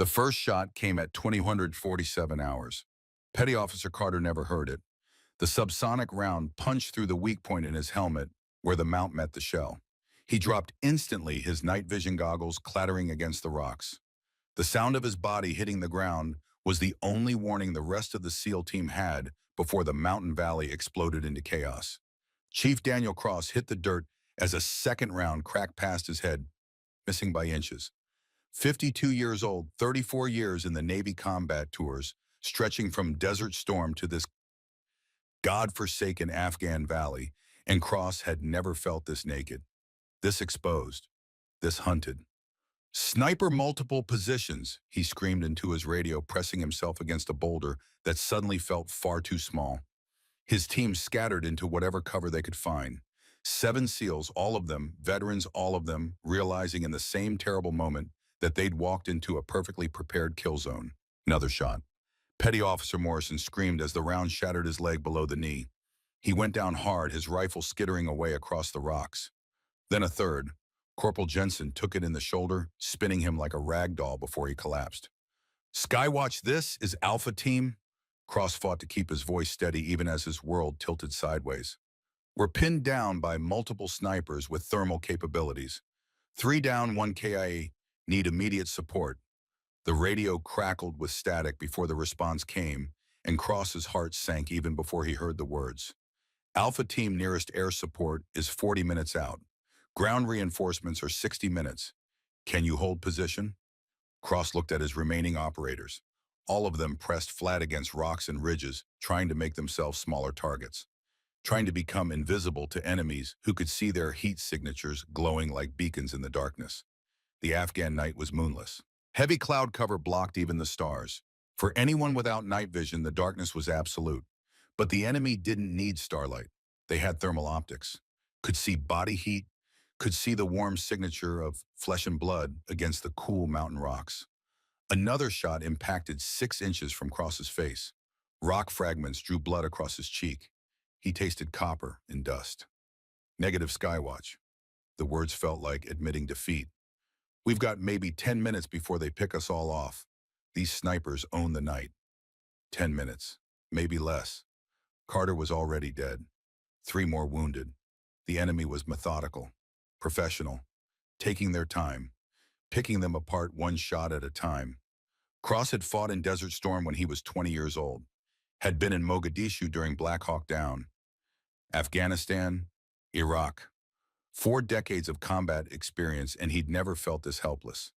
The first shot came at 2047 hours. Petty Officer Carter never heard it. The subsonic round punched through the weak point in his helmet where the mount met the shell. He dropped instantly, his night vision goggles clattering against the rocks. The sound of his body hitting the ground was the only warning the rest of the SEAL team had before the mountain valley exploded into chaos. Chief Daniel Cross hit the dirt as a second round cracked past his head, missing by inches. 52 years old, 34 years in the Navy combat tours, stretching from Desert Storm to this God-forsaken Afghan valley, and Cross had never felt this naked, this exposed, this hunted. "Sniper multiple positions," he screamed into his radio, pressing himself against a boulder that suddenly felt far too small. His team scattered into whatever cover they could find. 7 SEALs, all of them, veterans, all of them, realizing in the same terrible moment that they'd walked into a perfectly prepared kill zone. Another shot. Petty Officer Morrison screamed as the round shattered his leg below the knee. He went down hard, his rifle skittering away across the rocks. Then a third. Corporal Jensen took it in the shoulder, spinning him like a rag doll before he collapsed. "Skywatch, this is Alpha Team." Cross fought to keep his voice steady even as his world tilted sideways. "We're pinned down by multiple snipers with thermal capabilities. 3 down, 1 KIA. Need immediate support." The radio crackled with static before the response came, and Cross's heart sank even before he heard the words. "Alpha Team, nearest air support is 40 minutes out. Ground reinforcements are 60 minutes. Can you hold position?" Cross looked at his remaining operators. All of them pressed flat against rocks and ridges, trying to make themselves smaller targets, trying to become invisible to enemies who could see their heat signatures glowing like beacons in the darkness. The Afghan night was moonless. Heavy cloud cover blocked even the stars. For anyone without night vision, the darkness was absolute. But the enemy didn't need starlight. They had thermal optics, could see body heat, could see the warm signature of flesh and blood against the cool mountain rocks. Another shot impacted 6 inches from Cross's face. Rock fragments drew blood across his cheek. He tasted copper and dust. "Negative Skywatch." The words felt like admitting defeat. "We've got maybe 10 minutes before they pick us all off. These snipers own the night." 10 minutes, maybe less. Carter was already dead. 3 more wounded. The enemy was methodical, professional, taking their time, picking them apart one shot at a time. Cross had fought in Desert Storm when he was 20 years old, had been in Mogadishu during Black Hawk Down, Afghanistan, Iraq. 4 decades of combat experience, and he'd never felt this helpless.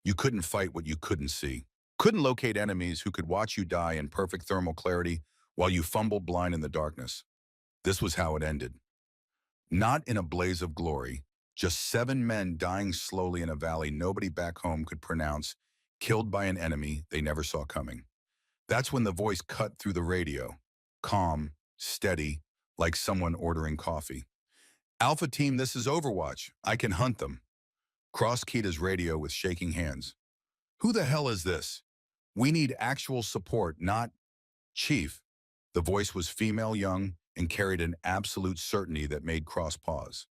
You couldn't fight what you couldn't see. Couldn't locate enemies who could watch you die in perfect thermal clarity while you fumbled blind in the darkness. This was how it ended. Not in a blaze of glory, just 7 men dying slowly in a valley nobody back home could pronounce, killed by an enemy they never saw coming. That's when the voice cut through the radio, calm, steady, like someone ordering coffee. "Alpha Team, this is Overwatch. I can hunt them." Cross keyed his radio with shaking hands. "Who the hell is this? We need actual support, not Chief." The voice was female, young, and carried an absolute certainty that made Cross pause.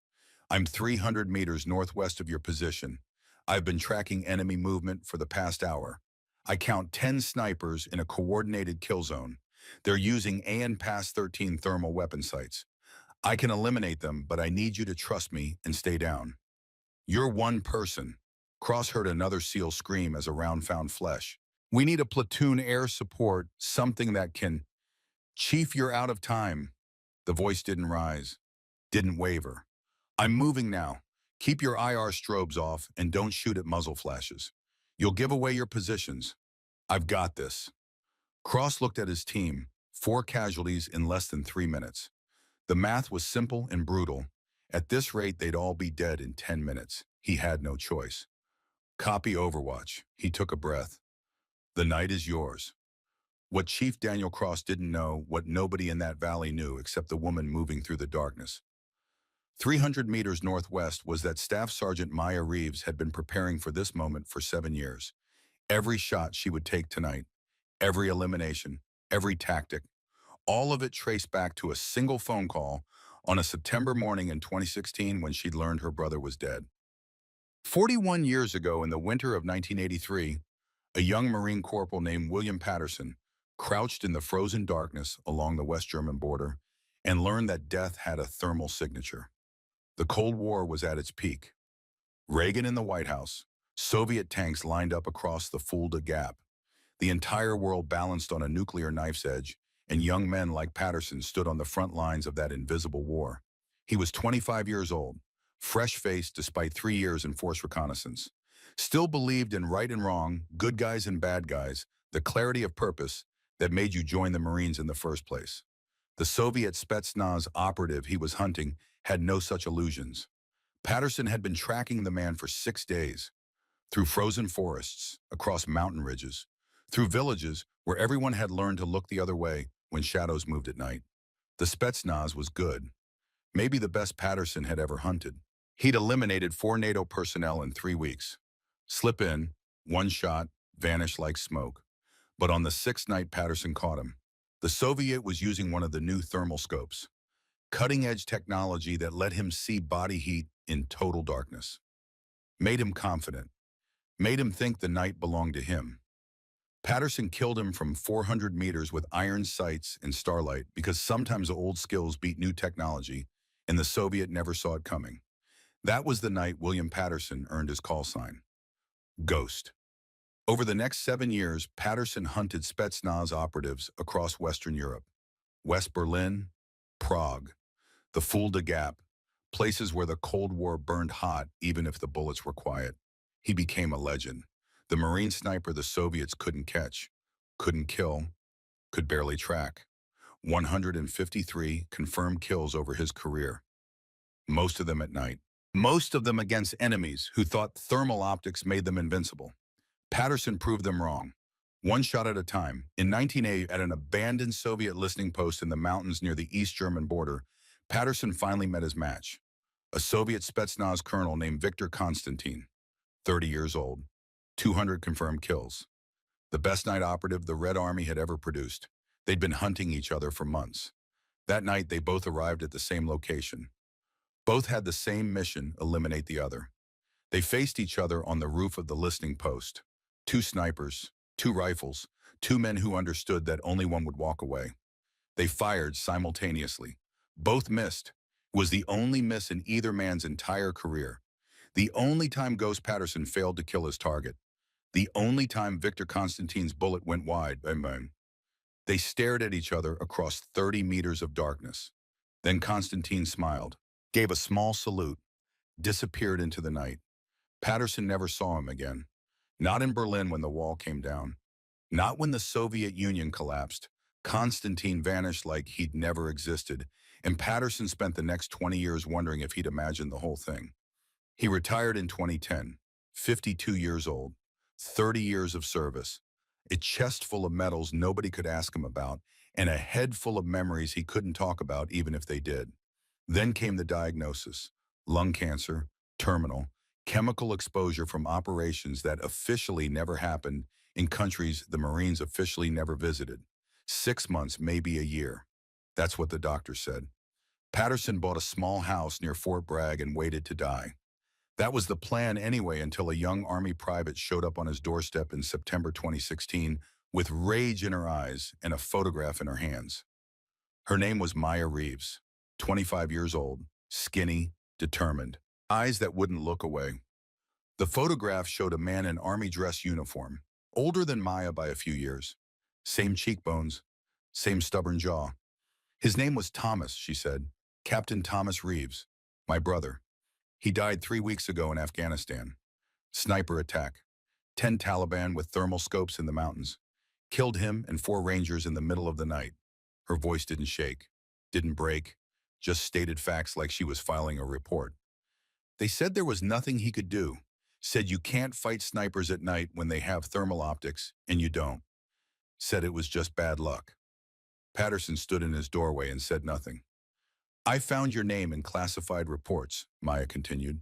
"I'm 300 meters northwest of your position. I've been tracking enemy movement for the past hour. I count 10 snipers in a coordinated kill zone. They're using AN Pass 13 thermal weapon sights. I can eliminate them, but I need you to trust me and stay down." "You're one person." Cross heard another SEAL scream as a round found flesh. "We need a platoon air support, something that can—" "Chief, you're out of time." The voice didn't rise, didn't waver. "I'm moving now. Keep your IR strobes off and don't shoot at muzzle flashes. You'll give away your positions. I've got this." Cross looked at his team, 4 casualties in less than 3 minutes. The math was simple and brutal. At this rate, they'd all be dead in 10 minutes. He had no choice. "Copy Overwatch." He took a breath. "The night is yours." What Chief Daniel Cross didn't know, what nobody in that valley knew except the woman moving through the darkness. 300 meters northwest was that Staff Sergeant Maya Reeves had been preparing for this moment for 7 years. Every shot she would take tonight, every elimination, every tactic, all of it traced back to a single phone call on a September morning in 2016 when she'd learned her brother was dead. 41 years ago in the winter of 1983, A young Marine corporal named William Patterson crouched in the frozen darkness along the West German border and learned that death had a thermal signature. The Cold War was at its peak. Reagan in the White House, Soviet tanks lined up across the Fulda Gap. The entire world balanced on a nuclear knife's edge, and young men like Patterson stood on the front lines of that invisible war. He was 25 years old, fresh-faced despite 3 years in force reconnaissance. Still believed in right and wrong, good guys and bad guys, the clarity of purpose that made you join the Marines in the first place. The Soviet Spetsnaz operative he was hunting had no such illusions. Patterson had been tracking the man for 6 days, through frozen forests, across mountain ridges, through villages where everyone had learned to look the other way when shadows moved at night. The Spetsnaz was good, maybe the best Patterson had ever hunted. He'd eliminated 4 NATO personnel in 3 weeks. Slip in, one shot, vanish like smoke. But on the 6th night, Patterson caught him. The Soviet was using one of the new thermal scopes, cutting-edge technology that let him see body heat in total darkness. Made him confident, made him think the night belonged to him. Patterson killed him from 400 meters with iron sights and starlight because sometimes old skills beat new technology, and the Soviet never saw it coming. That was the night William Patterson earned his call sign, Ghost. Over the next 7 years, Patterson hunted Spetsnaz operatives across Western Europe, West Berlin, Prague, the Fulda Gap, places where the Cold War burned hot even if the bullets were quiet. He became a legend, the Marine sniper the Soviets couldn't catch, couldn't kill, could barely track. 153 confirmed kills over his career, most of them at night. Most of them against enemies who thought thermal optics made them invincible. Patterson proved them wrong. One shot at a time. In 1980, at an abandoned Soviet listening post in the mountains near the East German border, Patterson finally met his match. A Soviet Spetsnaz colonel named Viktor Konstantin, 30 years old, 200 confirmed kills. The best night operative the Red Army had ever produced. They'd been hunting each other for months. That night, they both arrived at the same location. Both had the same mission, eliminate the other. They faced each other on the roof of the listening post. 2 snipers, 2 rifles, 2 men who understood that only one would walk away. They fired simultaneously. Both missed. It was the only miss in either man's entire career. The only time Ghost Patterson failed to kill his target. The only time Viktor Konstantin's bullet went wide. They stared at each other across 30 meters of darkness. Then Konstantin smiled, gave a small salute, disappeared into the night. Patterson never saw him again. Not in Berlin when the wall came down. Not when the Soviet Union collapsed. Konstantin vanished like he'd never existed, and Patterson spent the next 20 years wondering if he'd imagined the whole thing. He retired in 2010, 52 years old, 30 years of service, a chest full of medals nobody could ask him about, and a head full of memories he couldn't talk about even if they did. Then came the diagnosis: lung cancer, terminal, chemical exposure from operations that officially never happened in countries the Marines officially never visited. 6 months, maybe a year. That's what the doctor said. Patterson bought a small house near Fort Bragg and waited to die. That was the plan anyway until a young Army private showed up on his doorstep in September 2016 with rage in her eyes and a photograph in her hands. Her name was Maya Reeves, 25 years old, skinny, determined, eyes that wouldn't look away. The photograph showed a man in Army dress uniform, older than Maya by a few years. Same cheekbones, same stubborn jaw. His name was Thomas, she said, Captain Thomas Reeves, my brother. He died 3 weeks ago in Afghanistan. Sniper attack. 10 Taliban with thermal scopes in the mountains. Killed him and 4 Rangers in the middle of the night. Her voice didn't shake, didn't break, just stated facts like she was filing a report. They said there was nothing he could do. Said you can't fight snipers at night when they have thermal optics, and you don't. Said it was just bad luck. Patterson stood in his doorway and said nothing. I found your name in classified reports, Maya continued.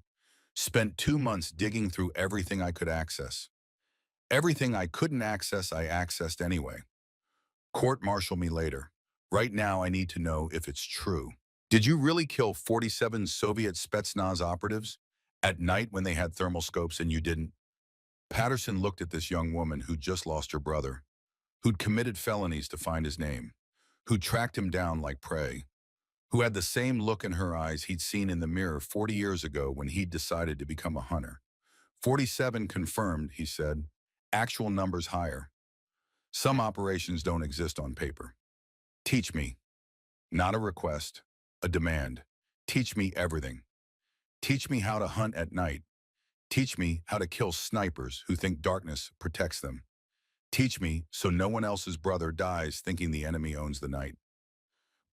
Spent 2 months digging through everything I could access. Everything I couldn't access, I accessed anyway. Court-martial me later. Right now, I need to know if it's true. Did you really kill 47 Soviet Spetsnaz operatives at night when they had thermal scopes and you didn't? Patterson looked at this young woman who'd just lost her brother, who'd committed felonies to find his name, who'd tracked him down like prey, who had the same look in her eyes he'd seen in the mirror 40 years ago when he'd decided to become a hunter. 47 confirmed, he said. Actual numbers higher. Some operations don't exist on paper. Teach me. Not a request, a demand. Teach me everything. Teach me how to hunt at night. Teach me how to kill snipers who think darkness protects them. Teach me so no one else's brother dies thinking the enemy owns the night.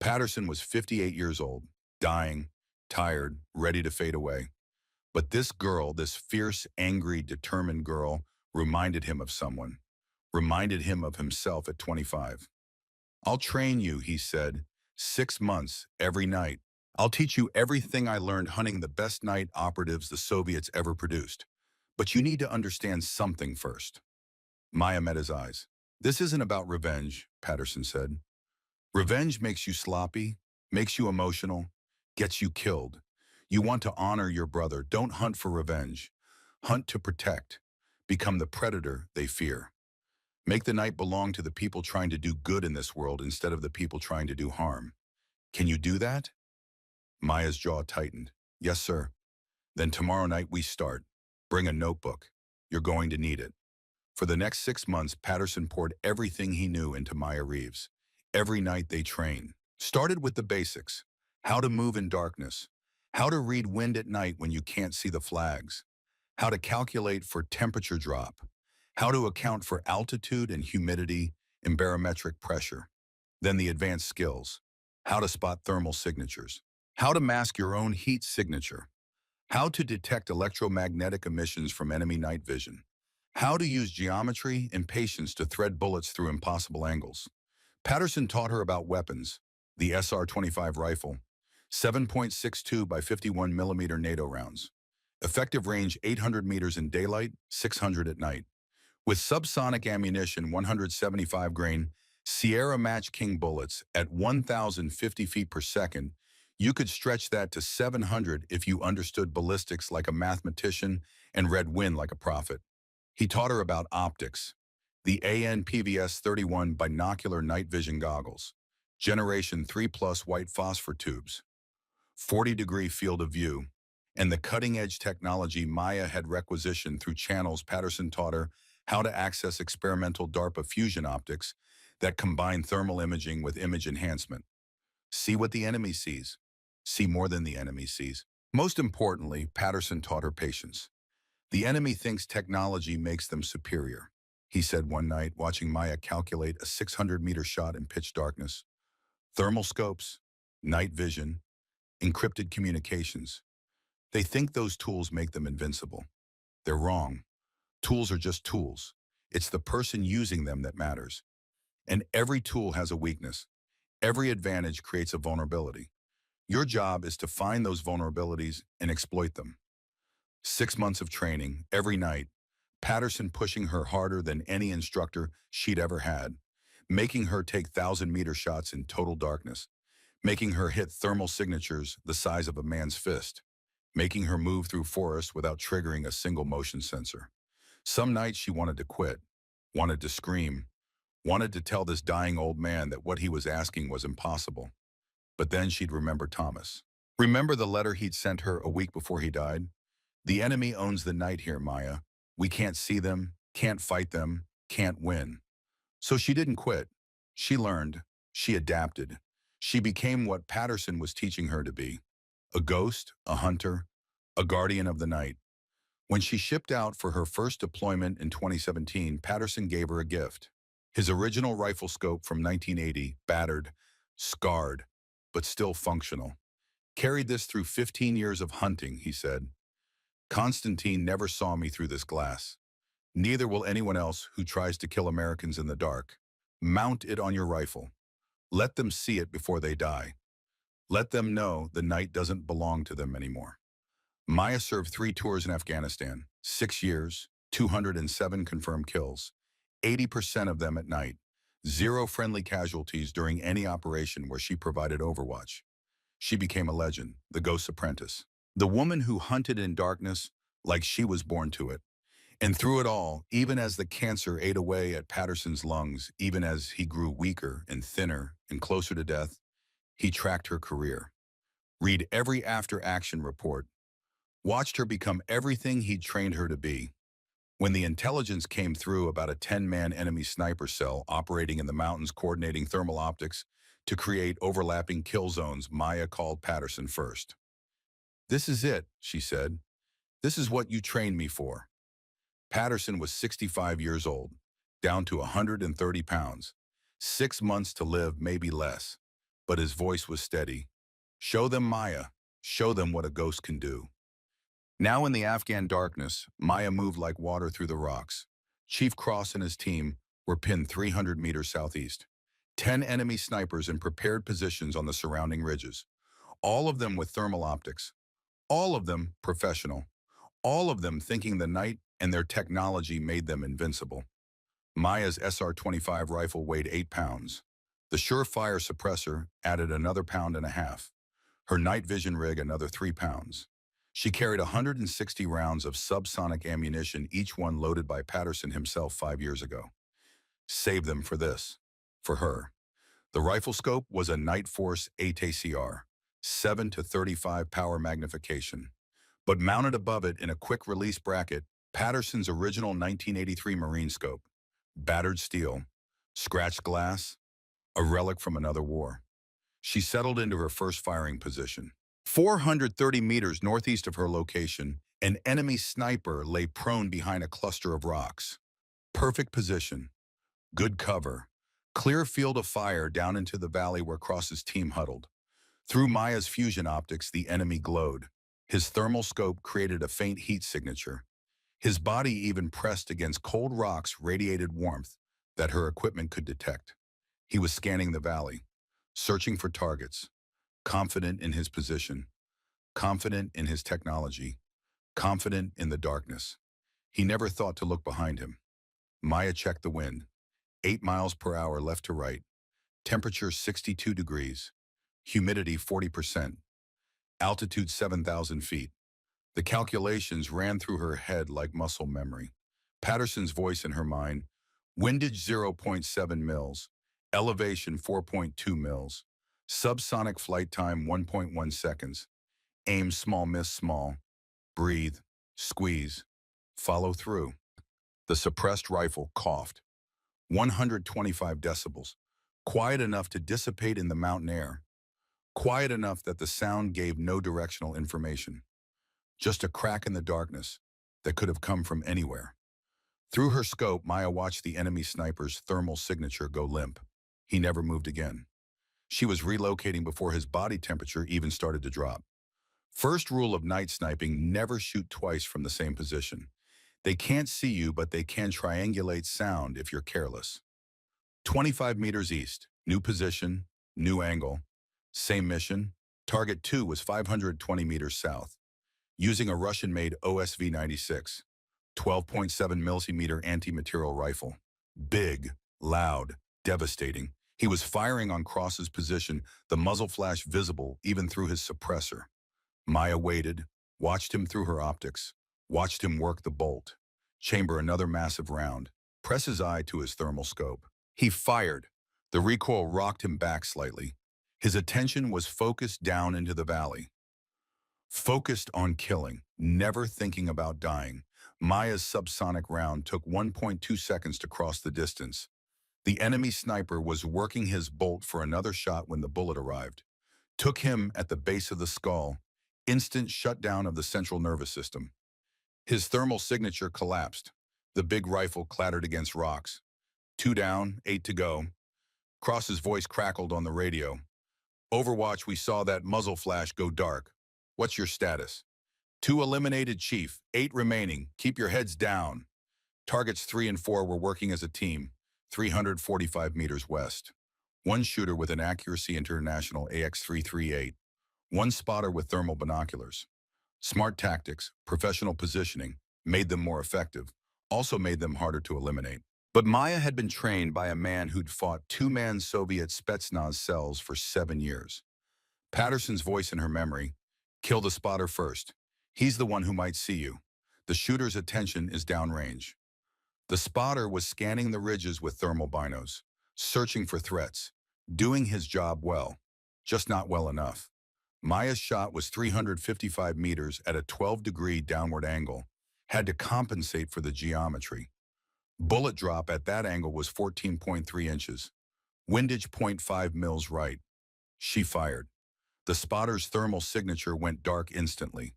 Patterson was 58 years old, dying, tired, ready to fade away. But this girl, this fierce, angry, determined girl, reminded him of someone, reminded him of himself at 25. I'll train you, he said, 6 months, every night. I'll teach you everything I learned hunting the best night operatives the Soviets ever produced. But you need to understand something first. Maya met his eyes. This isn't about revenge, Patterson said. Revenge makes you sloppy, makes you emotional, gets you killed. You want to honor your brother. Don't hunt for revenge. Hunt to protect. Become the predator they fear. Make the night belong to the people trying to do good in this world instead of the people trying to do harm. Can you do that? Maya's jaw tightened. Yes, sir. Then tomorrow night we start. Bring a notebook. You're going to need it. For the next 6 months, Patterson poured everything he knew into Maya Reeves. Every night they trained. Started with the basics. How to move in darkness. How to read wind at night when you can't see the flags. How to calculate for temperature drop. How to account for altitude and humidity and barometric pressure. Then the advanced skills. How to spot thermal signatures. How to mask your own heat signature. How to detect electromagnetic emissions from enemy night vision. How to use geometry and patience to thread bullets through impossible angles. Patterson taught her about weapons, the SR-25 rifle, 7.62 by 51 millimeter NATO rounds. Effective range 800 meters in daylight, 600 at night. With subsonic ammunition 175 grain Sierra Match King bullets at 1,050 feet per second, you could stretch that to 700 if you understood ballistics like a mathematician and read wind like a prophet. He taught her about optics, the AN-PVS-31 binocular night vision goggles, Generation 3 Plus white phosphor tubes, 40-degree field of view, and the cutting-edge technology Maya had requisitioned through channels. Patterson taught her how to access experimental DARPA fusion optics that combine thermal imaging with image enhancement. See what the enemy sees. See more than the enemy sees. Most importantly, Patterson taught her patience. The enemy thinks technology makes them superior, he said one night, watching Maya calculate a 600-meter shot in pitch darkness. Thermal scopes, night vision, encrypted communications. They think those tools make them invincible. They're wrong. Tools are just tools. It's the person using them that matters. And every tool has a weakness. Every advantage creates a vulnerability. Your job is to find those vulnerabilities and exploit them. 6 months of training, every night, Patterson pushing her harder than any instructor she'd ever had, making her take 1,000-meter shots in total darkness, making her hit thermal signatures the size of a man's fist, making her move through forests without triggering a single motion sensor. Some nights she wanted to quit, wanted to scream, wanted to tell this dying old man that what he was asking was impossible. But then she'd remember Thomas. Remember the letter he'd sent her a week before he died? The enemy owns the night here, Maya. We can't see them, can't fight them, can't win. So she didn't quit. She learned. She adapted. She became what Patterson was teaching her to be. A ghost, a hunter, a guardian of the night. When she shipped out for her first deployment in 2017, Patterson gave her a gift. His original rifle scope from 1980, battered, scarred, but still functional. Carried this through 15 years of hunting, he said. Constantine never saw me through this glass. Neither will anyone else who tries to kill Americans in the dark. Mount it on your rifle. Let them see it before they die. Let them know the night doesn't belong to them anymore. Maya served 3 tours in Afghanistan, 6 years, 207 confirmed kills, 80% of them at night, 0 friendly casualties during any operation where she provided overwatch. She became a legend, the Ghost's apprentice, the woman who hunted in darkness like she was born to it. And through it all, even as the cancer ate away at Patterson's lungs, even as he grew weaker and thinner and closer to death, he tracked her career. Read every after-action report, watched her become everything he'd trained her to be. When the intelligence came through about a 10-man enemy sniper cell operating in the mountains coordinating thermal optics to create overlapping kill zones, Maya called Patterson first. "This is it," she said. "This is what you trained me for." Patterson was 65 years old, down to 130 pounds. 6 months to live, maybe less. But his voice was steady. "Show them, Maya. Show them what a ghost can do." Now in the Afghan darkness, Maya moved like water through the rocks. Chief Cross and his team were pinned 300 meters southeast. 10 enemy snipers in prepared positions on the surrounding ridges. All of them with thermal optics. All of them professional. All of them thinking the night and their technology made them invincible. Maya's SR-25 rifle weighed 8 pounds. The Surefire suppressor added another pound and a half. Her night vision rig another 3 pounds. She carried 160 rounds of subsonic ammunition, each one loaded by Patterson himself 5 years ago. Save them for this. For her. The rifle scope was a Night Force ATCR, 7 to 35 power magnification. But mounted above it in a quick-release bracket, Patterson's original 1983 Marine scope. Battered steel, scratched glass, a relic from another war. She settled into her first firing position. 430 meters northeast of her location, an enemy sniper lay prone behind a cluster of rocks. Perfect position, good cover, clear field of fire down into the valley where Cross's team huddled. Through Maya's fusion optics, the enemy glowed. His thermal scope created a faint heat signature. His body even pressed against cold rocks radiated warmth that her equipment could detect. He was scanning the valley, searching for targets, confident in his position, confident in his technology, confident in the darkness. He never thought to look behind him. Maya checked the wind. 8 miles per hour left to right. Temperature 62 degrees. Humidity 40%. Altitude 7,000 feet. The calculations ran through her head like muscle memory. Patterson's voice in her mind. Windage 0.7 mils. Elevation 4.2 mils. Subsonic flight time 1.1 seconds. Aim small, miss small. Breathe. Squeeze. Follow through. The suppressed rifle coughed. 125 decibels. Quiet enough to dissipate in the mountain air. Quiet enough that the sound gave no directional information. Just a crack in the darkness that could have come from anywhere. Through her scope, Maya watched the enemy sniper's thermal signature go limp. He never moved again. She was relocating before his body temperature even started to drop. First rule of night sniping, never shoot twice from the same position. They can't see you, but they can triangulate sound if you're careless. 25 meters east, new position, new angle. Same mission. Target 2 was 520 meters south. Using a Russian-made OSV-96, 12.7 millimeter anti-material rifle. Big, loud, devastating. He was firing on Cross's position, the muzzle flash visible even through his suppressor. Maya waited, watched him through her optics, watched him work the bolt, chamber another massive round, press his eye to his thermal scope. He fired. The recoil rocked him back slightly. His attention was focused down into the valley. Focused on killing, never thinking about dying. Maya's subsonic round took 1.2 seconds to cross the distance. The enemy sniper was working his bolt for another shot when the bullet arrived. Took him at the base of the skull. Instant shutdown of the central nervous system. His thermal signature collapsed. The big rifle clattered against rocks. 2 down, 8 to go. Cross's voice crackled on the radio. "Overwatch, we saw that muzzle flash go dark. What's your status?" "2 eliminated, Chief. 8 remaining. Keep your heads down." Targets 3 and 4 were working as a team, 345 meters west. 1 shooter with an Accuracy International AX338. 1 spotter with thermal binoculars. Smart tactics, professional positioning, made them more effective, also made them harder to eliminate. But Maya had been trained by a man who'd fought 2-man Soviet Spetsnaz cells for 7 years. Patterson's voice in her memory. "Kill the spotter first. He's the one who might see you. The shooter's attention is downrange. The spotter was scanning the ridges with thermal binos, searching for threats, doing his job well, just not well enough. Maya's shot was 355 meters at a 12-degree downward angle, had to compensate for the geometry. Bullet drop at that angle was 14.3 inches. Windage .5 mils right. She fired. The spotter's thermal signature went dark instantly.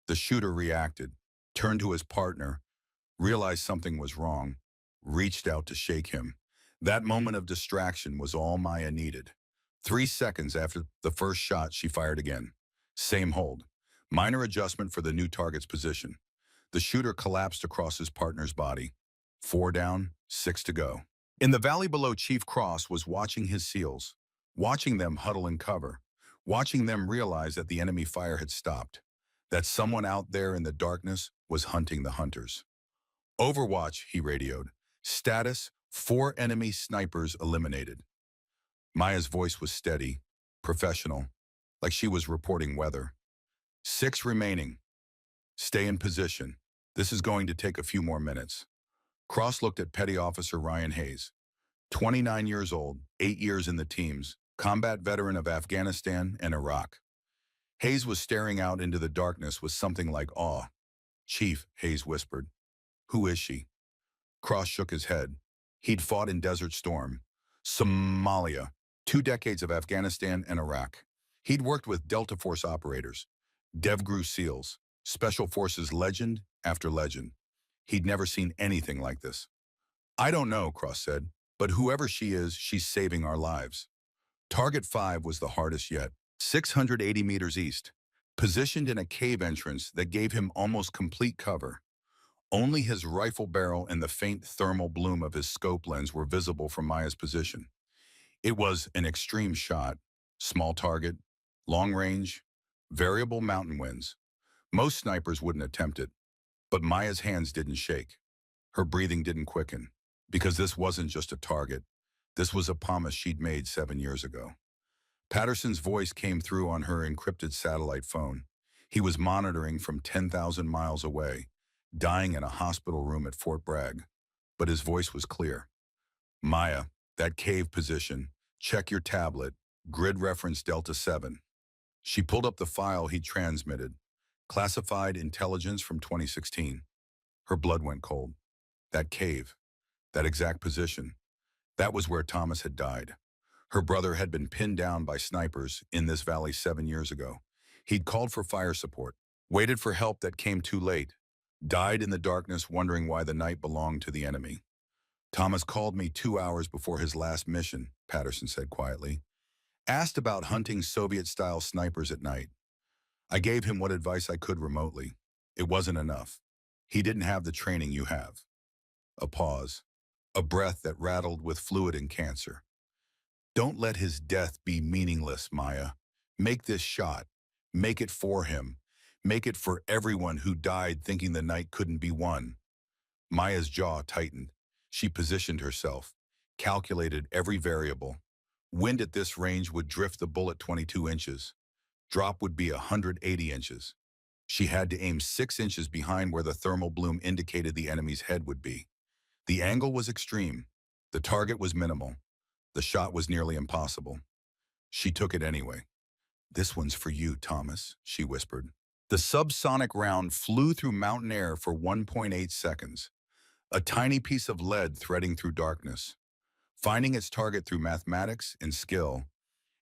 The shooter reacted, turned to his partner, realized something was wrong, reached out to shake him. That moment of distraction was all Maya needed. 3 seconds after the first shot, she fired again. Same hold. Minor adjustment for the new target's position. The shooter collapsed across his partner's body. 4 down, 6 to go. In the valley below, Chief Cross was watching his SEALs, watching them huddle in cover, watching them realize that the enemy fire had stopped, that someone out there in the darkness was hunting the hunters. Overwatch, he radioed. Status, 4 enemy snipers eliminated. Maya's voice was steady, professional, like she was reporting weather. 6 remaining. Stay in position. This is going to take a few more minutes. Cross looked at Petty Officer Ryan Hayes, 29 years old, 8 years in the teams, combat veteran of Afghanistan and Iraq. Hayes was staring out into the darkness with something like awe. Chief, Hayes whispered. Who is she? Cross shook his head. He'd fought in Desert Storm, Somalia, 2 decades of Afghanistan and Iraq. He'd worked with Delta Force operators, DevGru SEALs, Special Forces legend after legend. He'd never seen anything like this. I don't know, Cross said, but whoever she is, she's saving our lives. Target 5 was the hardest yet, 680 meters east, positioned in a cave entrance that gave him almost complete cover. Only his rifle barrel and the faint thermal bloom of his scope lens were visible from Maya's position. It was an extreme shot, small target, long range, variable mountain winds. Most snipers wouldn't attempt it, but Maya's hands didn't shake. Her breathing didn't quicken, because this wasn't just a target. This was a promise she'd made 7 years ago. Patterson's voice came through on her encrypted satellite phone. He was monitoring from 10,000 miles away, dying in a hospital room at Fort Bragg. But his voice was clear. Maya, that cave position, check your tablet, grid reference Delta 7. She pulled up the file he'd transmitted, classified intelligence from 2016. Her blood went cold. That cave, that exact position, that was where Thomas had died. Her brother had been pinned down by snipers in this valley 7 years ago. He'd called for fire support, waited for help that came too late, died in the darkness wondering why the night belonged to the enemy. Thomas called me 2 hours before his last mission, Patterson said quietly. Asked about hunting Soviet-style snipers at night. I gave him what advice I could remotely. It wasn't enough. He didn't have the training you have. A pause. A breath that rattled with fluid and cancer. Don't let his death be meaningless, Maya. Make this shot. Make it for him. Make it for everyone who died thinking the night couldn't be won. Maya's jaw tightened. She positioned herself, calculated every variable. Wind at this range would drift the bullet 22 inches. Drop would be 180 inches. She had to aim 6 inches behind where the thermal bloom indicated the enemy's head would be. The angle was extreme. The target was minimal. The shot was nearly impossible. She took it anyway. This one's for you, Thomas, she whispered. The subsonic round flew through mountain air for 1.8 seconds. A tiny piece of lead threading through darkness. Finding its target through mathematics and skill,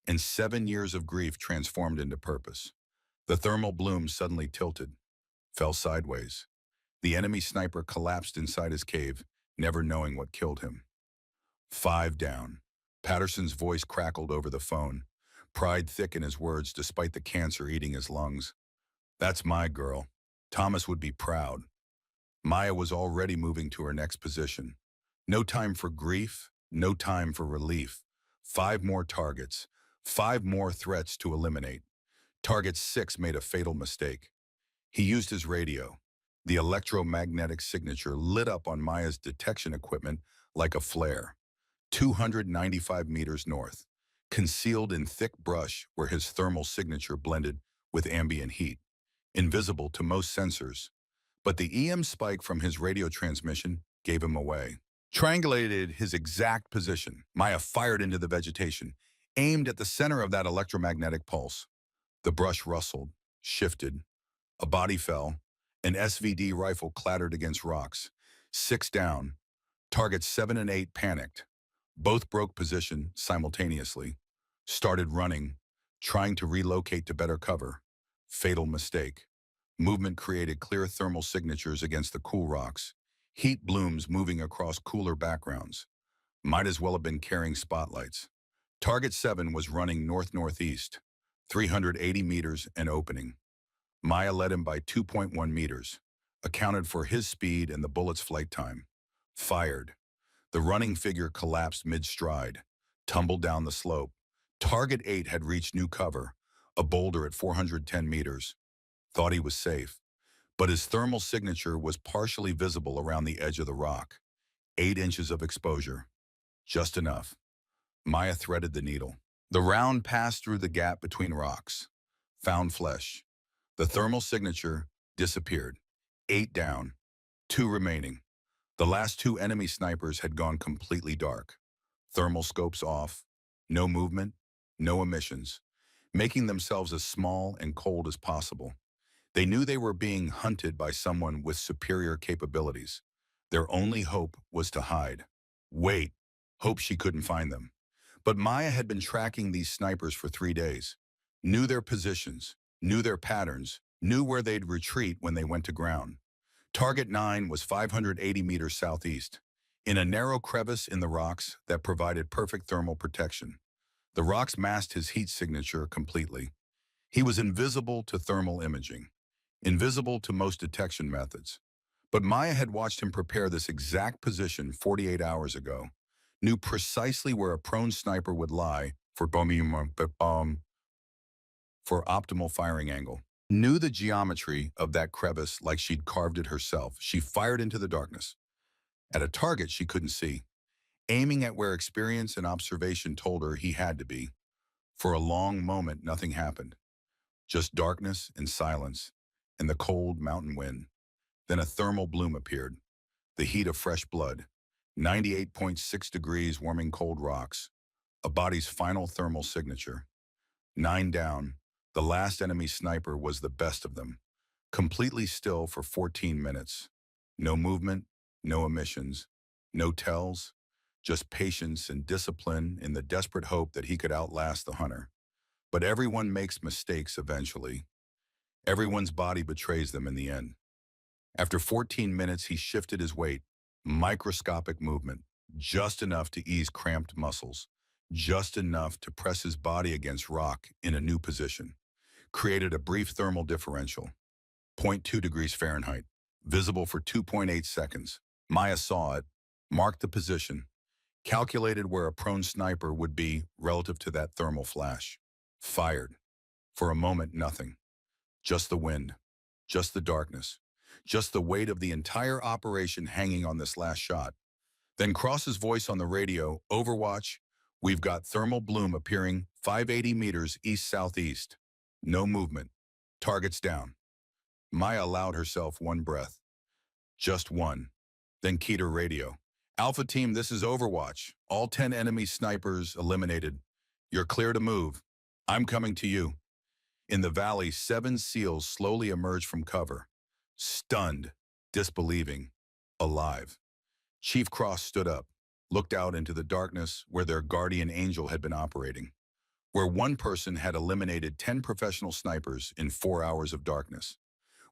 and 7 years of grief transformed into purpose. The thermal bloom suddenly tilted, fell sideways. The enemy sniper collapsed inside his cave, never knowing what killed him. 5 down. Patterson's voice crackled over the phone, pride thick in his words despite the cancer eating his lungs. That's my girl. Thomas would be proud. Maya was already moving to her next position. No time for grief, no time for relief. 5 more targets, 5 more threats to eliminate. Target 6 made a fatal mistake. He used his radio. The electromagnetic signature lit up on Maya's detection equipment like a flare. 295 meters north, concealed in thick brush where his thermal signature blended with ambient heat. Invisible to most sensors, but the EM spike from his radio transmission gave him away. Triangulated his exact position, Maya fired into the vegetation, aimed at the center of that electromagnetic pulse. The brush rustled, shifted, a body fell, an SVD rifle clattered against rocks. 6 down. Targets 7 and 8 panicked. Both broke position simultaneously. Started running, trying to relocate to better cover. Fatal mistake. Movement created clear thermal signatures against the cool rocks. Heat blooms moving across cooler backgrounds. Might as well have been carrying spotlights. Target 7 was running north-northeast, 380 meters and opening. Maya led him by 2.1 meters, accounted for his speed and the bullet's flight time. Fired. The running figure collapsed mid-stride, tumbled down the slope. Target 8 had reached new cover, a boulder at 410 meters. Thought he was safe, but his thermal signature was partially visible around the edge of the rock. 8 inches of exposure. Just enough. Maya threaded the needle. The round passed through the gap between rocks. Found flesh. The thermal signature disappeared. 8 down. 2 remaining. The last 2 enemy snipers had gone completely dark. Thermal scopes off. No movement. No emissions. Making themselves as small and cold as possible. They knew they were being hunted by someone with superior capabilities. Their only hope was to hide. Wait. Hope she couldn't find them. But Maya had been tracking these snipers for 3 days. Knew their positions. Knew their patterns. Knew where they'd retreat when they went to ground. Target 9 was 580 meters southeast, in a narrow crevice in the rocks that provided perfect thermal protection. The rocks masked his heat signature completely. He was invisible to thermal imaging, invisible to most detection methods. But Maya had watched him prepare this exact position 48 hours ago, knew precisely where a prone sniper would lie for optimal firing angle. Knew the geometry of that crevice like she'd carved it herself. She fired into the darkness, at a target she couldn't see, aiming at where experience and observation told her he had to be. For a long moment, nothing happened. Just darkness and silence, and the cold mountain wind. Then a thermal bloom appeared, the heat of fresh blood, 98.6 degrees warming cold rocks, a body's final thermal signature. 9 down, the last enemy sniper was the best of them, completely still for 14 minutes. No movement, no emissions, no tells, just patience and discipline in the desperate hope that he could outlast the hunter. But everyone makes mistakes eventually. Everyone's body betrays them in the end. After 14 minutes, he shifted his weight, microscopic movement, just enough to ease cramped muscles, just enough to press his body against rock in a new position. Created a brief thermal differential, 0.2 degrees Fahrenheit, visible for 2.8 seconds. Maya saw it, marked the position, calculated where a prone sniper would be relative to that thermal flash. Fired. For a moment, nothing. Just the wind, just the darkness, just the weight of the entire operation hanging on this last shot. Then Cross's voice on the radio, Overwatch, we've got thermal bloom appearing 580 meters east-southeast. No movement. Targets down. Maya allowed herself one breath. Just one. Then keyed her radio. Alpha team, this is Overwatch. All 10 enemy snipers eliminated. You're clear to move. I'm coming to you. In the valley, 7 SEALs slowly emerged from cover. Stunned, disbelieving, alive. Chief Cross stood up, looked out into the darkness where their guardian angel had been operating, where one person had eliminated 10 professional snipers in 4 hours of darkness,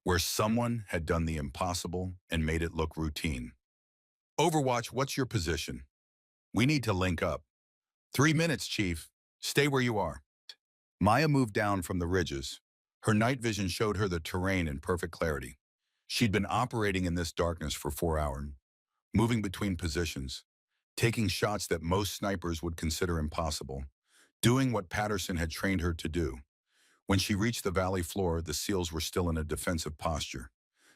where someone had done the impossible and made it look routine. Overwatch, what's your position? We need to link up. 3 minutes, Chief. Stay where you are. Maya moved down from the ridges. Her night vision showed her the terrain in perfect clarity. She'd been operating in this darkness for 4 hours, moving between positions, taking shots that most snipers would consider impossible, doing what Patterson had trained her to do. When she reached the valley floor, the SEALs were still in a defensive posture,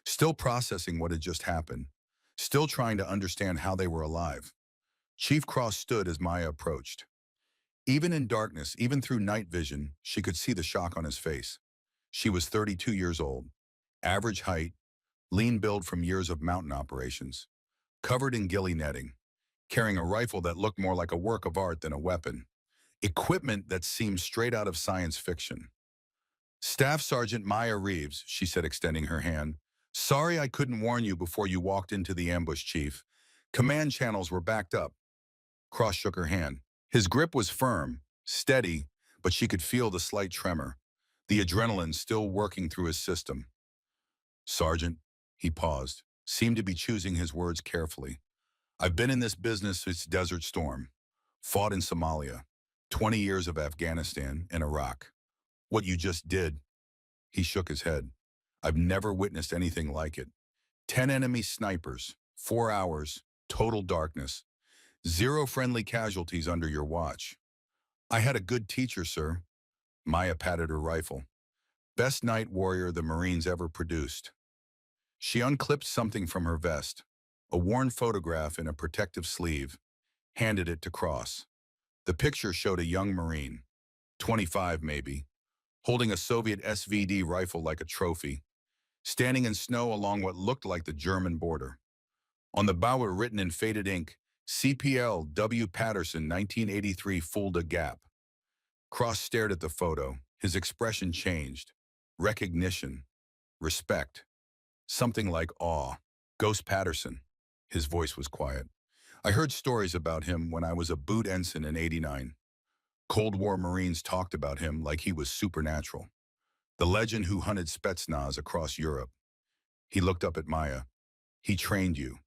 still processing what had just happened, still trying to understand how they were alive. Chief Cross stood as Maya approached. Even in darkness, even through night vision, she could see the shock on his face. She was 32 years old, average height, lean build from years of mountain operations, covered in ghillie netting, carrying a rifle that looked more like a work of art than a weapon, equipment that seemed straight out of science fiction. Staff Sergeant Maya Reeves, she said, extending her hand. Sorry I couldn't warn you before you walked into the ambush, Chief. Command channels were backed up. Cross shook her hand. His grip was firm, steady, but she could feel the slight tremor, the adrenaline still working through his system. Sergeant, he paused, seemed to be choosing his words carefully. I've been in this business since Desert Storm, fought in Somalia, 20 years of Afghanistan and Iraq. What you just did, he shook his head. I've never witnessed anything like it. 10 enemy snipers, 4 hours, total darkness, 0 friendly casualties under your watch. I had a good teacher, sir. Maya patted her rifle. Best night warrior the Marines ever produced. She unclipped something from her vest, a worn photograph in a protective sleeve, handed it to Cross. The picture showed a young Marine, 25 maybe, holding a Soviet SVD rifle like a trophy, standing in snow along what looked like the German border. On the bow were written in faded ink, CPL W. Patterson, 1983 Fulda Gap. Cross stared at the photo. His expression changed. Recognition. Respect. Something like awe. Ghost Patterson. His voice was quiet. I heard stories about him when I was a boot ensign in '89. Cold War Marines talked about him like he was supernatural. The legend who hunted Spetsnaz across Europe. He looked up at Maya. He trained you.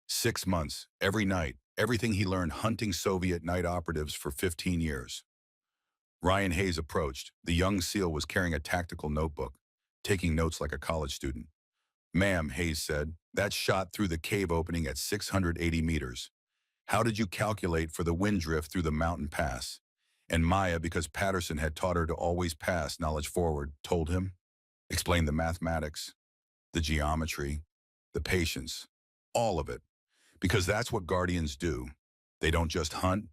6 months, every night, everything he learned hunting Soviet night operatives for 15 years. Ryan Hayes approached. The young SEAL was carrying a tactical notebook, taking notes like a college student. Ma'am, Hayes said, that shot through the cave opening at 680 meters. How did you calculate for the wind drift through the mountain pass? And Maya, because Patterson had taught her to always pass knowledge forward, told him, explained the mathematics, the geometry, the patience, all of it. Because that's what Guardians do. They don't just hunt,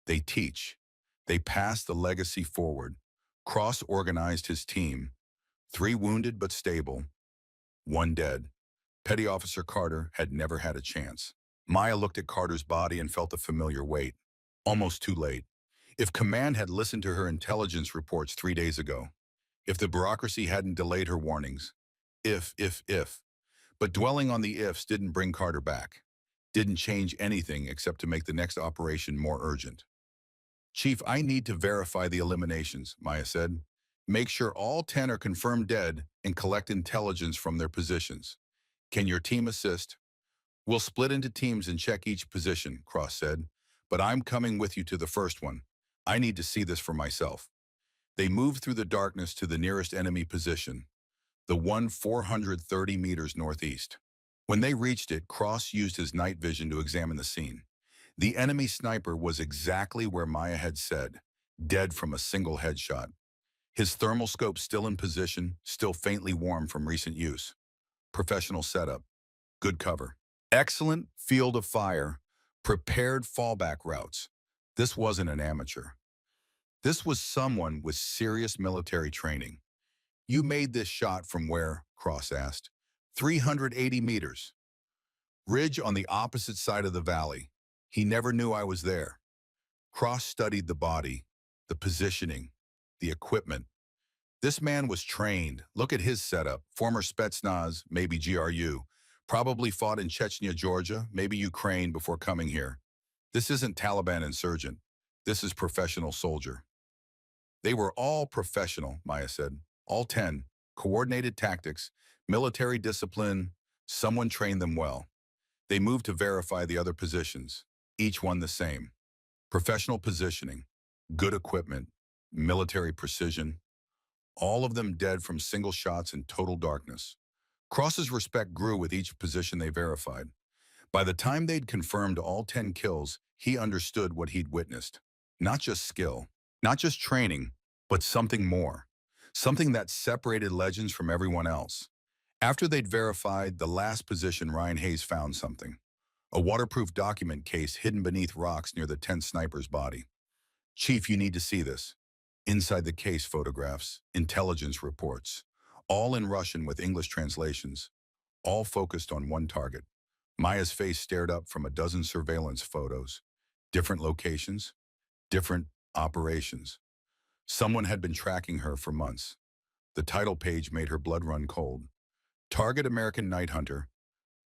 they teach. They pass the legacy forward. Cross organized his team. 3 wounded but stable. 1 dead. Petty Officer Carter had never had a chance. Maya looked at Carter's body and felt a familiar weight. Almost too late. If command had listened to her intelligence reports 3 days ago, if the bureaucracy hadn't delayed her warnings, if. But dwelling on the ifs didn't bring Carter back. Didn't change anything except to make the next operation more urgent. Chief, I need to verify the eliminations, Maya said. Make sure all 10 are confirmed dead and collect intelligence from their positions. Can your team assist? We'll split into teams and check each position, Cross said. But I'm coming with you to the first one. I need to see this for myself. They moved through the darkness to the nearest enemy position, the one 430 meters northeast. When they reached it, Cross used his night vision to examine the scene. The enemy sniper was exactly where Maya had said, dead from a single headshot. His thermal scope still in position, still faintly warm from recent use. Professional setup. Good cover. Excellent field of fire. Prepared fallback routes. This wasn't an amateur. This was someone with serious military training. You made this shot from where? Cross asked. 380 meters. Ridge on the opposite side of the valley. He never knew I was there. Cross studied the body, the positioning, the equipment. This man was trained. Look at his setup. Former Spetsnaz, maybe GRU. Probably fought in Chechnya, Georgia, maybe Ukraine before coming here. This isn't Taliban insurgent. This is professional soldier. They were all professional, Maya said. All 10. Coordinated tactics, military discipline. Someone trained them well. They moved to verify the other positions. Each one the same. Professional positioning, good equipment, military precision. All of them dead from single shots in total darkness. Cross's respect grew with each position they verified. By the time they'd confirmed all 10 kills, he understood what he'd witnessed. Not just skill, not just training, but something more. Something that separated legends from everyone else. After they'd verified the last position, Ryan Hayes found something. A waterproof document case hidden beneath rocks near the 10th sniper's body. Chief, you need to see this. Inside the case, photographs, intelligence reports, all in Russian with English translations. all focused on one target. Maya's face stared up from a dozen surveillance photos. Different locations, different operations. Someone had been tracking her for months. The title page made her blood run cold. Target American Night Hunter,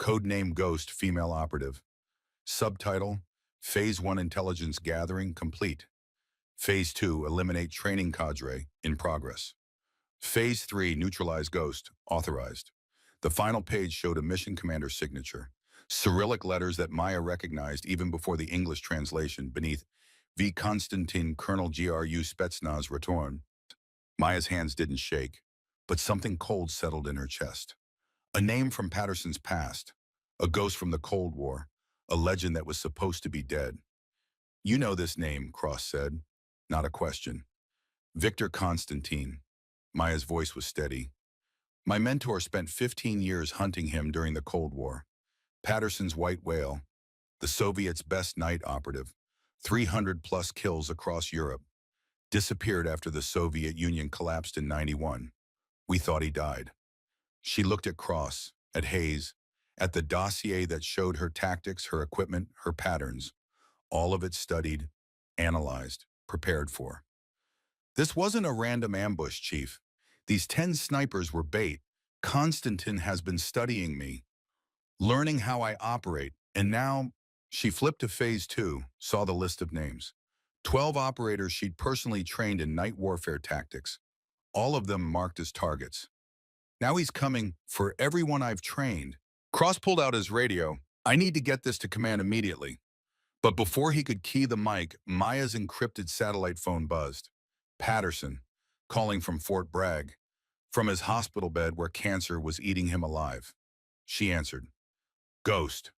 codename Ghost Female Operative. Subtitle, Phase 1 Intelligence Gathering Complete. Phase 2 Eliminate Training Cadre in progress. Phase 3 Neutralize Ghost authorized. The final page showed a mission commander's signature, Cyrillic letters that Maya recognized even before the English translation beneath V. Konstantin Colonel GRU Spetsnaz Return. Maya's hands didn't shake, but something cold settled in her chest. A name from Patterson's past, a ghost from the Cold War, a legend that was supposed to be dead. You know this name, Cross said. Not a question. Victor Constantine. Maya's voice was steady. My mentor spent 15 years hunting him during the Cold War. Patterson's white whale, the Soviets' best night operative, 300-plus kills across Europe, disappeared after the Soviet Union collapsed in '91. We thought he died. She looked at Cross, at Hayes, at the dossier that showed her tactics, her equipment, her patterns, all of it studied, analyzed, prepared for. This wasn't a random ambush, Chief. These 10 snipers were bait. Constantine has been studying me, learning how I operate, and now she flipped to Phase 2, saw the list of names. 12 operators she'd personally trained in night warfare tactics, all of them marked as targets. Now he's coming for everyone I've trained. Cross pulled out his radio. I need to get this to command immediately. But before he could key the mic, Maya's encrypted satellite phone buzzed. Patterson, calling from Fort Bragg, from his hospital bed where cancer was eating him alive. She answered. Ghost.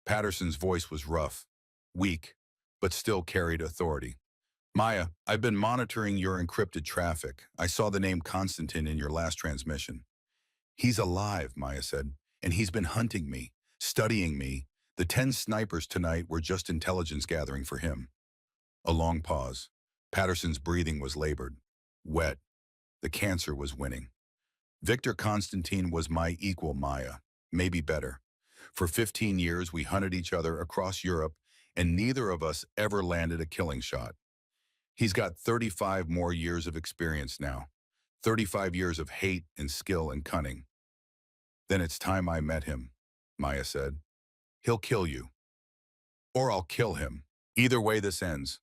Patterson's voice was rough, weak, but still carried authority. Maya, I've been monitoring your encrypted traffic. I saw the name Constantine in your last transmission. He's alive, Maya said, and he's been hunting me, studying me. The 10 snipers tonight were just intelligence gathering for him. A long pause. Patterson's breathing was labored, wet. The cancer was winning. Victor Constantine was my equal, Maya, maybe better. For 15 years, we hunted each other across Europe, and neither of us ever landed a killing shot. He's got 35 more years of experience now, 35 years of hate and skill and cunning. Then it's time I met him, Maya said. He'll kill you. Or I'll kill him. Either way this ends.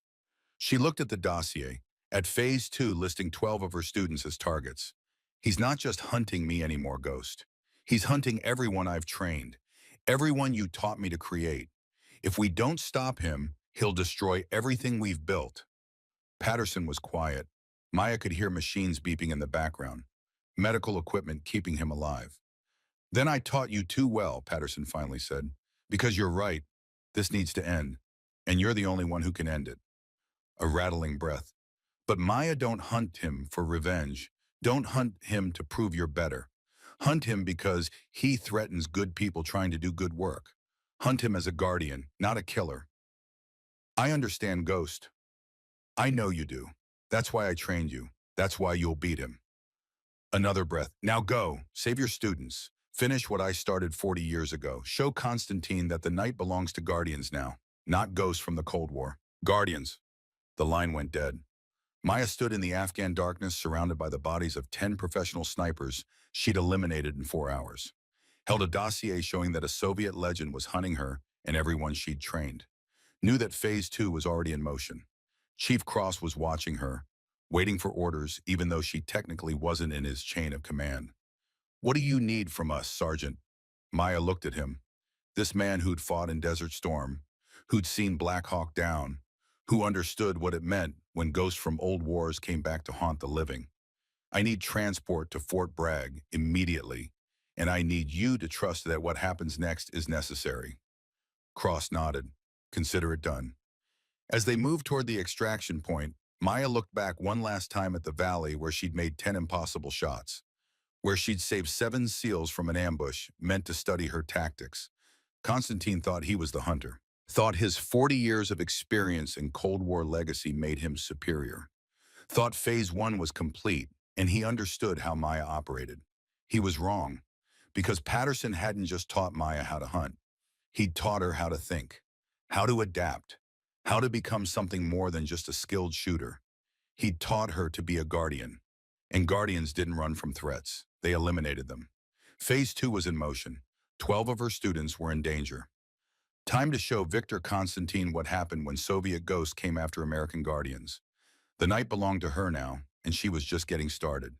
She looked at the dossier, at Phase 2 listing 12 of her students as targets. He's not just hunting me anymore, Ghost. He's hunting everyone I've trained, everyone you taught me to create. If we don't stop him, he'll destroy everything we've built. Patterson was quiet. Maya could hear machines beeping in the background, medical equipment keeping him alive. Then I taught you too well, Patterson finally said, because you're right. This needs to end, and you're the only one who can end it. A rattling breath. But Maya, don't hunt him for revenge. Don't hunt him to prove you're better. Hunt him because he threatens good people trying to do good work. Hunt him as a guardian, not a killer. I understand, Ghost. I know you do. That's why I trained you. That's why you'll beat him. Another breath. Now go. Save your students. Finish what I started 40 years ago. Show Constantine that the night belongs to Guardians now, not ghosts from the Cold War. Guardians. The line went dead. Maya stood in the Afghan darkness surrounded by the bodies of 10 professional snipers she'd eliminated in 4 hours. Held a dossier showing that a Soviet legend was hunting her and everyone she'd trained. Knew that Phase 2 was already in motion. Chief Cross was watching her, waiting for orders even though she technically wasn't in his chain of command. What do you need from us, Sergeant? Maya looked at him. This man who'd fought in Desert Storm, who'd seen Black Hawk Down, who understood what it meant when ghosts from old wars came back to haunt the living. I need transport to Fort Bragg immediately, and I need you to trust that what happens next is necessary. Cross nodded. Consider it done. As they moved toward the extraction point, Maya looked back one last time at the valley where she'd made 10 impossible shots, where she'd saved 7 SEALs from an ambush meant to study her tactics. Constantine thought he was the hunter, thought his 40 years of experience and Cold War legacy made him superior, thought Phase 1 was complete, and he understood how Maya operated. He was wrong. because Patterson hadn't just taught Maya how to hunt. He'd taught her how to think, how to adapt, how to become something more than just a skilled shooter. He'd taught her to be a guardian. And guardians didn't run from threats. They eliminated them. Phase 2 was in motion. 12 of her students were in danger. Time to show Victor Constantine what happened when Soviet ghosts came after American guardians. The night belonged to her now, and she was just getting started.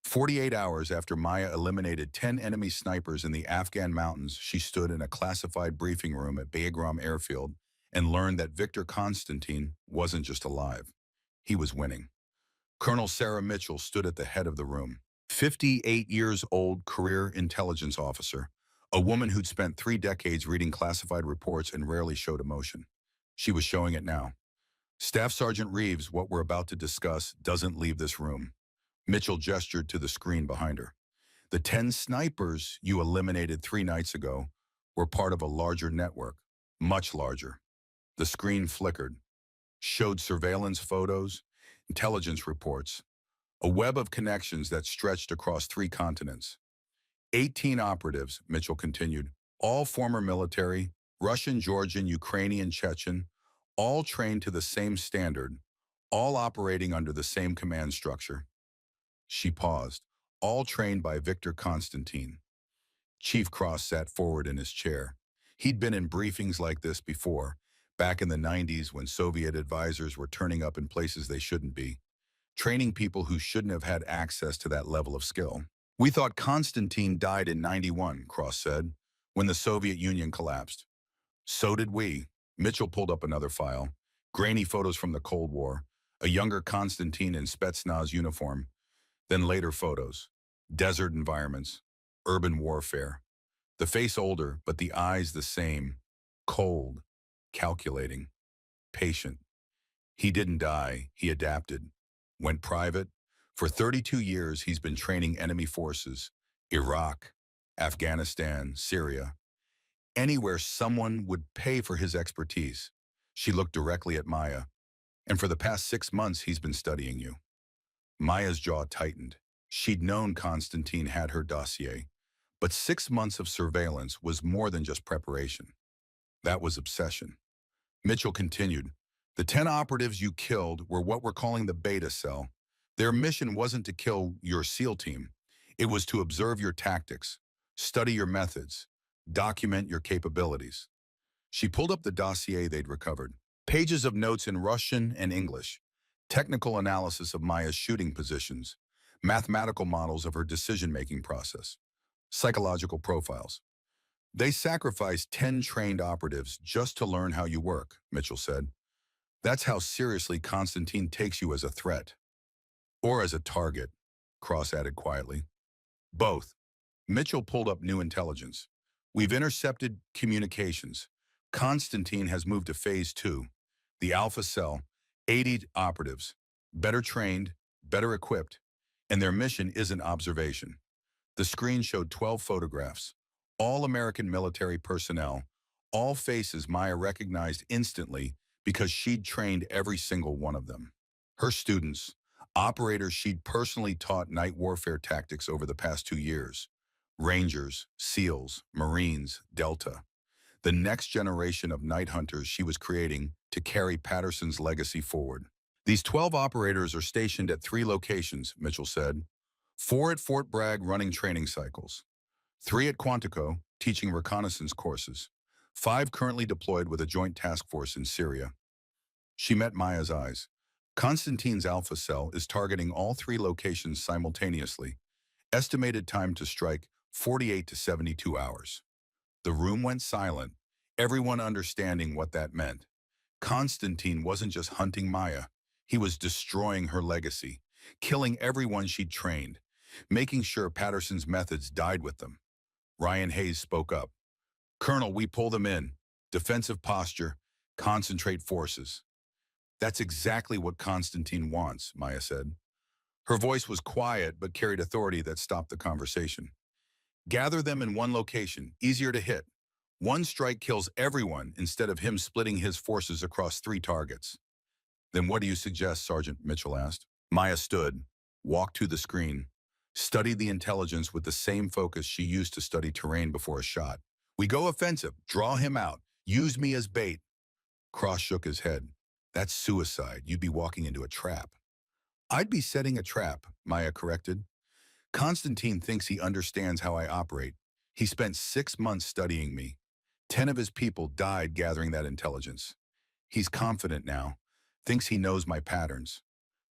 48 hours after Maya eliminated 10 enemy snipers in the Afghan mountains, she stood in a classified briefing room at Boardroom airfield and learned that Victor Constantine wasn't just alive. He was winning. Colonel Sarah Mitchell stood at the head of the room. 58 years old career intelligence officer, a woman who'd spent 3 decades reading classified reports and rarely showed emotion. She was showing it now. Staff Sergeant Reeves, what we're about to discuss doesn't leave this room. Mitchell gestured to the screen behind her. The 10 snipers you eliminated 3 nights ago were part of a larger network, much larger. The screen flickered, showed surveillance photos, intelligence reports, a web of connections that stretched across 3 continents. 18 operatives, Mitchell continued, all former military, Russian, Georgian, Ukrainian, Chechen, all trained to the same standard, all operating under the same command structure. She paused, all trained by Victor Constantine. Chief Cross sat forward in his chair. He'd been in briefings like this before, back in the 90s when Soviet advisors were turning up in places they shouldn't be, training people who shouldn't have had access to that level of skill. We thought Constantine died in 91, Cross said, when the Soviet Union collapsed. So did we. Mitchell pulled up another file. Grainy photos from the Cold War, a younger Constantine in Spetsnaz uniform, then later photos. Desert environments, urban warfare. The face older, but the eyes the same. Cold, calculating, patient. He didn't die, he adapted. Went private. For 32 years, he's been training enemy forces. Iraq, Afghanistan, Syria. Anywhere someone would pay for his expertise. She looked directly at Maya. And for the past 6 months, he's been studying you. Maya's jaw tightened. She'd known Constantine had her dossier. But 6 months of surveillance was more than just preparation. That was obsession. Mitchell continued, the 10 operatives you killed were what we're calling the beta cell. Their mission wasn't to kill your SEAL team. It was to observe your tactics, study your methods, document your capabilities. She pulled up the dossier they'd recovered. Pages of notes in Russian and English, technical analysis of Maya's shooting positions, mathematical models of her decision-making process, psychological profiles. They sacrificed 10 trained operatives just to learn how you work, Mitchell said. That's how seriously Constantine takes you as a threat. Or as a target, Cross added quietly. Both. Mitchell pulled up new intelligence. We've intercepted communications. Constantine has moved to phase 2. The Alpha Cell, 80 operatives, better trained, better equipped, and their mission isn't observation. The screen showed 12 photographs, all American military personnel, all faces Maya recognized instantly because she'd trained every single one of them. Her students, operators she'd personally taught night warfare tactics over the past 2 years. Rangers, SEALs, Marines, Delta. The next generation of night hunters she was creating to carry Patterson's legacy forward. These 12 operators are stationed at 3 locations, Mitchell said. 4 at Fort Bragg running training cycles. 3 at Quantico teaching reconnaissance courses. 5 currently deployed with a joint task force in Syria. She met Maya's eyes. Constantine's Alpha Cell is targeting all 3 locations simultaneously. Estimated time to strike 48 to 72 hours. The room went silent, everyone understanding what that meant. Constantine wasn't just hunting Maya. He was destroying her legacy, killing everyone she'd trained, making sure Patterson's methods died with them. Ryan Hayes spoke up. Colonel, we pull them in. Defensive posture, concentrate forces. That's exactly what Constantine wants, Maya said. Her voice was quiet but carried authority that stopped the conversation. Gather them in one location, easier to hit. One strike kills everyone instead of him splitting his forces across 3 targets. Then what do you suggest, Sergeant Mitchell asked. Maya stood, walked to the screen. Study the intelligence with the same focus she used to study terrain before a shot. We go offensive. Draw him out. Use me as bait. Cross shook his head. That's suicide. You'd be walking into a trap. I'd be setting a trap, Maya corrected. Constantine thinks he understands how I operate. He spent 6 months studying me. 10 of his people died gathering that intelligence. He's confident now, thinks he knows my patterns.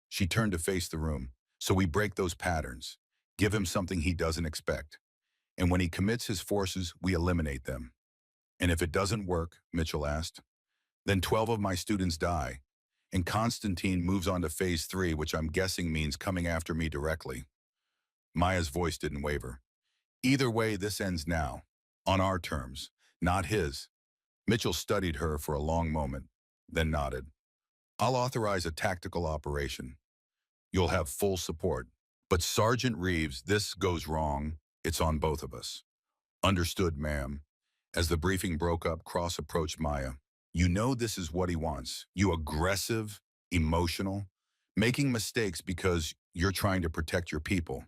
She turned to face the room. So we break those patterns, give him something he doesn't expect. And when he commits his forces, we eliminate them. And if it doesn't work, Mitchell asked, then 12 of my students die. And Constantine moves on to phase 3, which I'm guessing means coming after me directly. Maya's voice didn't waver. Either way, this ends now. On our terms, not his. Mitchell studied her for a long moment, then nodded. I'll authorize a tactical operation. You'll have full support. But Sergeant Reeves, this goes wrong. It's on both of us. Understood, ma'am. As the briefing broke up, Cross approached Maya. You know this is what he wants. You aggressive, emotional, making mistakes because you're trying to protect your people.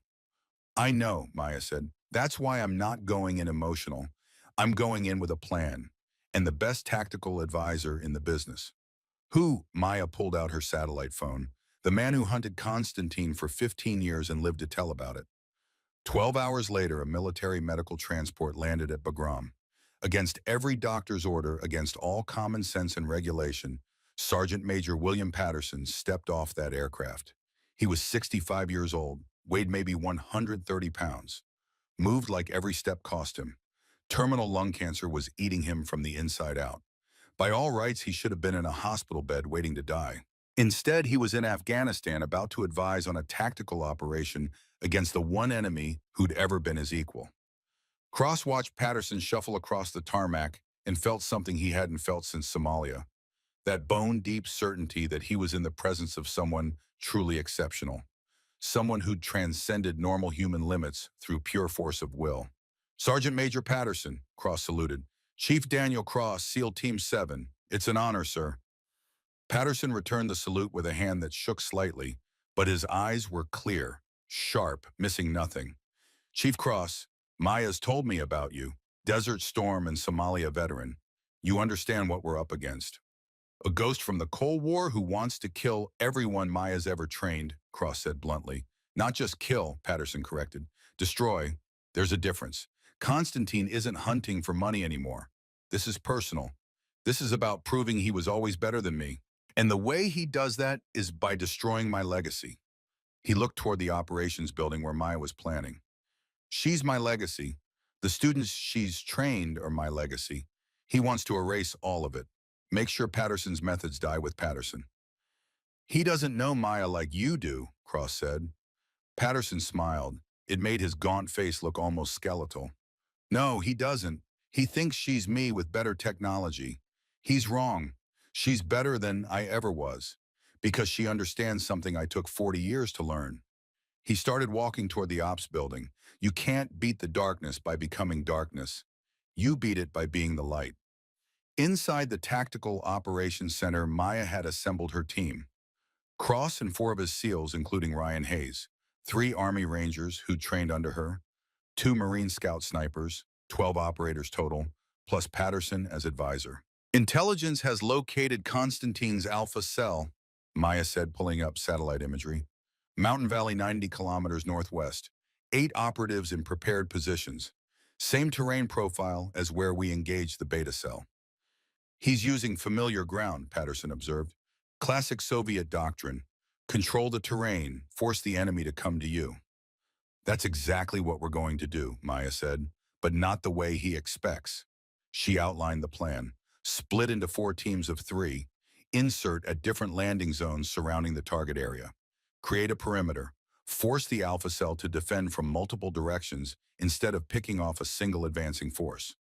I know, Maya said. That's why I'm not going in emotional. I'm going in with a plan and the best tactical advisor in the business. Who? Maya pulled out her satellite phone. The man who hunted Constantine for 15 years and lived to tell about it. 12 hours later, a military medical transport landed at Boardroom. Against every doctor's order, against all common sense and regulation, Sergeant Major William Patterson stepped off that aircraft. He was 65 years old, weighed maybe 130 pounds, moved like every step cost him. Terminal lung cancer was eating him from the inside out. By all rights, he should have been in a hospital bed waiting to die. Instead, he was in Afghanistan about to advise on a tactical operation against the one enemy who'd ever been his equal. Cross watched Patterson shuffle across the tarmac and felt something he hadn't felt since Somalia. That bone-deep certainty that he was in the presence of someone truly exceptional. Someone who'd transcended normal human limits through pure force of will. Sergeant Major Patterson, Cross saluted. Chief Daniel Cross, SEAL Team 7. It's an honor, sir. Patterson returned the salute with a hand that shook slightly, but his eyes were clear, sharp, missing nothing. Chief Cross, Maya's told me about you. Desert Storm and Somalia veteran. You understand what we're up against. A ghost from the Cold War who wants to kill everyone Maya's ever trained, Cross said bluntly. Not just kill, Patterson corrected. Destroy. There's a difference. Constantine isn't hunting for money anymore. This is personal. This is about proving he was always better than me. And the way he does that is by destroying my legacy. He looked toward the operations building where Maya was planning. She's my legacy. The students she's trained are my legacy. He wants to erase all of it. Make sure Patterson's methods die with Patterson. He doesn't know Maya like you do, Cross said. Patterson smiled. It made his gaunt face look almost skeletal. No, he doesn't. He thinks she's me with better technology. He's wrong. She's better than I ever was, because she understands something I took 40 years to learn. He started walking toward the ops building. You can't beat the darkness by becoming darkness. You beat it by being the light. Inside the Tactical Operations Center, Maya had assembled her team. Cross and 4 of his SEALs, including Ryan Hayes, 3 Army Rangers who trained under her, 2 Marine Scout snipers, 12 operators total, plus Patterson as advisor. Intelligence has located Constantine's alpha cell, Maya said, pulling up satellite imagery. Mountain Valley 90 kilometers northwest. 8 operatives in prepared positions. Same terrain profile as where we engaged the beta cell. He's using familiar ground, Patterson observed. Classic Soviet doctrine. Control the terrain, force the enemy to come to you. That's exactly what we're going to do, Maya said, but not the way he expects. She outlined the plan. Split into 4 teams of 3. Insert at different landing zones surrounding the target area. Create a perimeter. Force the alpha cell to defend from multiple directions instead of picking off a single advancing force.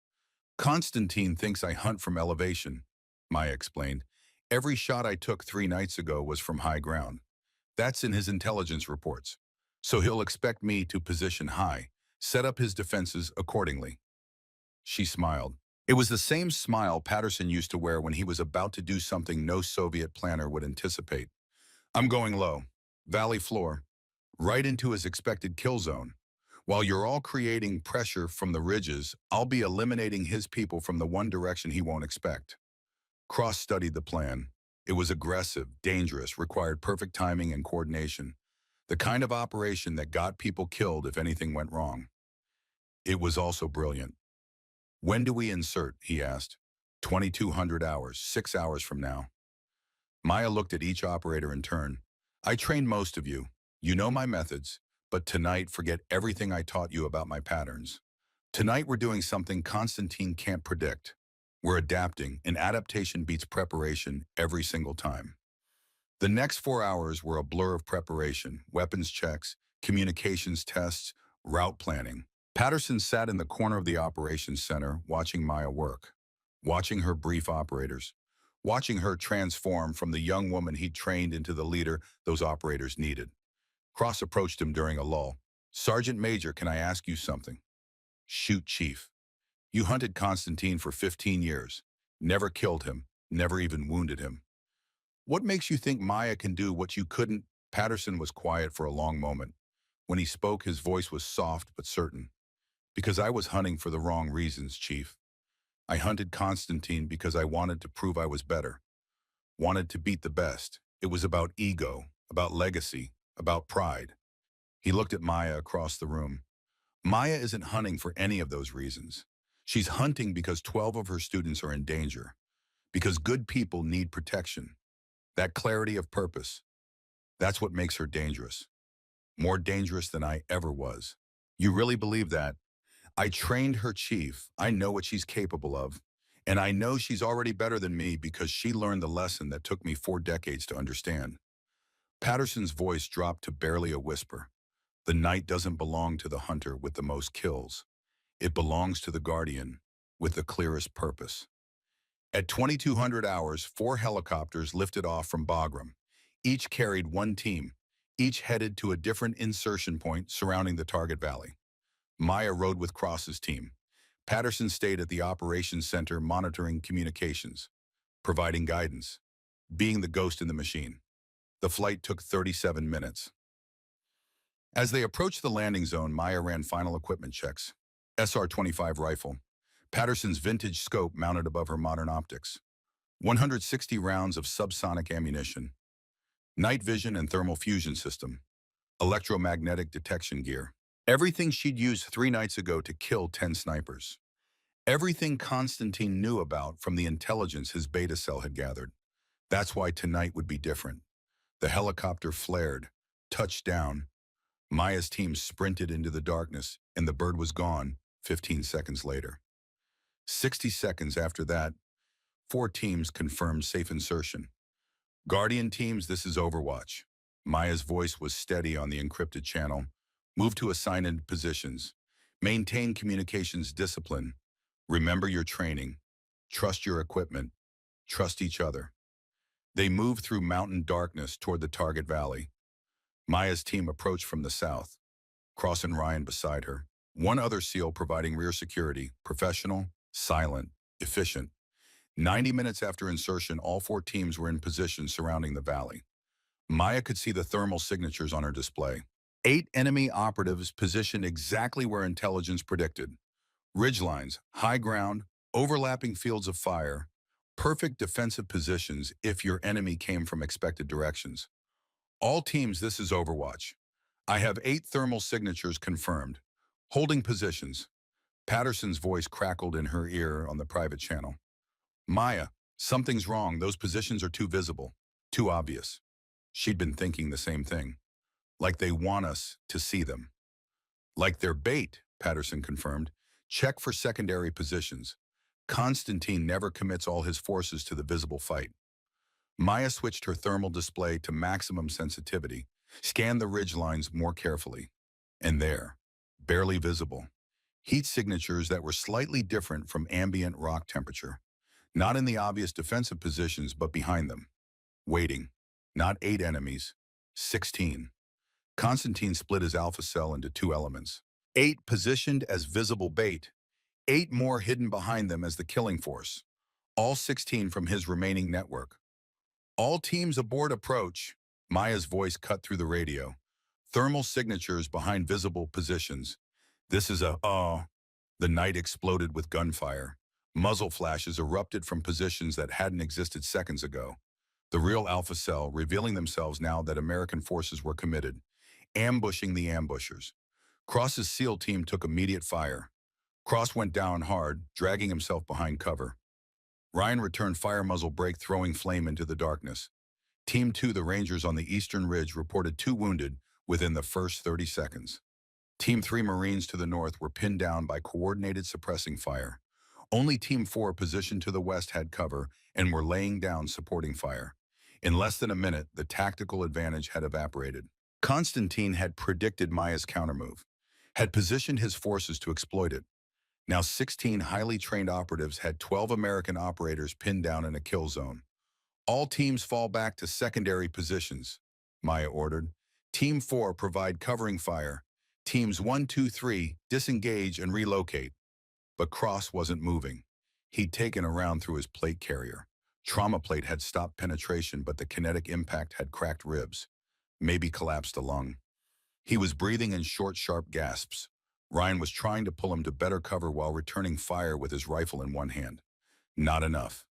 Constantine thinks I hunt from elevation, Maya explained. Every shot I took 3 nights ago was from high ground. That's in his intelligence reports. So he'll expect me to position high, set up his defenses accordingly. She smiled. It was the same smile Patterson used to wear when he was about to do something no Soviet planner would anticipate. I'm going low. Valley floor. right into his expected kill zone. While you're all creating pressure from the ridges, I'll be eliminating his people from the one direction he won't expect. Cross studied the plan. It was aggressive, dangerous, required perfect timing and coordination. The kind of operation that got people killed if anything went wrong. It was also brilliant. When do we insert? He asked. 2200 hours, 6 hours from now. Maya looked at each operator in turn. I trained most of you. You know my methods, but tonight forget everything I taught you about my patterns. Tonight we're doing something Constantine can't predict. We're adapting, and adaptation beats preparation every single time. The next 4 hours were a blur of preparation, weapons checks, communications tests, route planning. Patterson sat in the corner of the operations center watching Maya work, watching her brief operators, watching her transform from the young woman he'd trained into the leader those operators needed. Cross approached him during a lull. Sergeant Major, can I ask you something? Shoot, Chief. You hunted Constantine for 15 years, never killed him, never even wounded him. What makes you think Maya can do what you couldn't? Patterson was quiet for a long moment. When he spoke, his voice was soft but certain. Because I was hunting for the wrong reasons, Chief. I hunted Constantine because I wanted to prove I was better, wanted to beat the best. It was about ego, about legacy, about pride. He looked at Maya across the room. Maya isn't hunting for any of those reasons. She's hunting because 12 of her students are in danger, because good people need protection. That clarity of purpose, that's what makes her dangerous. More dangerous than I ever was. You really believe that? I trained her, Chief. I know what she's capable of. And I know she's already better than me because she learned the lesson that took me 4 decades to understand. Patterson's voice dropped to barely a whisper. The night doesn't belong to the hunter with the most kills. It belongs to the guardian with the clearest purpose. At 2200 hours, 4 helicopters lifted off from Boardroom. Each carried one team, each headed to a different insertion point surrounding the target valley. Maya rode with Cross's team. Patterson stayed at the operations center monitoring communications, providing guidance, being the ghost in the machine. The flight took 37 minutes. As they approached the landing zone, Maya ran final equipment checks. SR-25 rifle, Patterson's vintage scope mounted above her modern optics. 160 rounds of subsonic ammunition. Night vision and thermal fusion system. Electromagnetic detection gear. Everything she'd used 3 nights ago to kill 10 snipers. Everything Constantine knew about from the intelligence his beta cell had gathered. That's why tonight would be different. The helicopter flared, touched down. Maya's team sprinted into the darkness, and the bird was gone 15 seconds later. 60 seconds after that, 4 teams confirmed safe insertion. Guardian teams, this is Overwatch. Maya's voice was steady on the encrypted channel. Move to assigned positions. Maintain communications discipline. Remember your training. Trust your equipment. Trust each other. They moved through mountain darkness toward the target valley. Maya's team approached from the south, Cross and Ryan beside her. One other SEAL providing rear security, professional, silent, efficient. 90 minutes after insertion, all 4 teams were in position surrounding the valley. Maya could see the thermal signatures on her display. 8 enemy operatives positioned exactly where intelligence predicted. Ridgelines, high ground, overlapping fields of fire, perfect defensive positions if your enemy came from expected directions. All teams, this is Overwatch. I have 8 thermal signatures confirmed. Holding positions. Patterson's voice crackled in her ear on the private channel. Maya, something's wrong. Those positions are too visible, too obvious. She'd been thinking the same thing. Like they want us to see them. Like they're bait, Patterson confirmed. Check for secondary positions. Constantine never commits all his forces to the visible fight. Maya switched her thermal display to maximum sensitivity, scanned the ridge lines more carefully. And there, barely visible, heat signatures that were slightly different from ambient rock temperature. Not in the obvious defensive positions, but behind them. Waiting. Not 8 enemies, 16. Constantine split his alpha cell into 2 elements. 8 positioned as visible bait, 8 more hidden behind them as the killing force. All 16 from his remaining network. All teams aboard approach. Maya's voice cut through the radio. Thermal signatures behind visible positions. This is a. The night exploded with gunfire. Muzzle flashes erupted from positions that hadn't existed seconds ago. The real Alpha Cell revealing themselves now that American forces were committed, ambushing the ambushers. Cross's SEAL team took immediate fire. Cross went down hard, dragging himself behind cover. Ryan returned fire muzzle break, throwing flame into the darkness. Team 2, the Rangers on the eastern ridge, reported 2 wounded within the first 30 seconds. Team 3 Marines to the north were pinned down by coordinated suppressing fire. Only Team 4 positioned to the west had cover and were laying down supporting fire. In less than a minute, the tactical advantage had evaporated. Constantine had predicted Maya's countermove, had positioned his forces to exploit it. Now 16 highly trained operatives had 12 American operators pinned down in a kill zone. All teams fall back to secondary positions, Maya ordered. Team 4 provide covering fire. Teams 1, 2, 3 disengage and relocate. But Cross wasn't moving. He'd taken a round through his plate carrier. Trauma plate had stopped penetration, but the kinetic impact had cracked ribs, maybe collapsed a lung. He was breathing in short, sharp gasps. Ryan was trying to pull him to better cover while returning fire with his rifle in one hand. Not enough.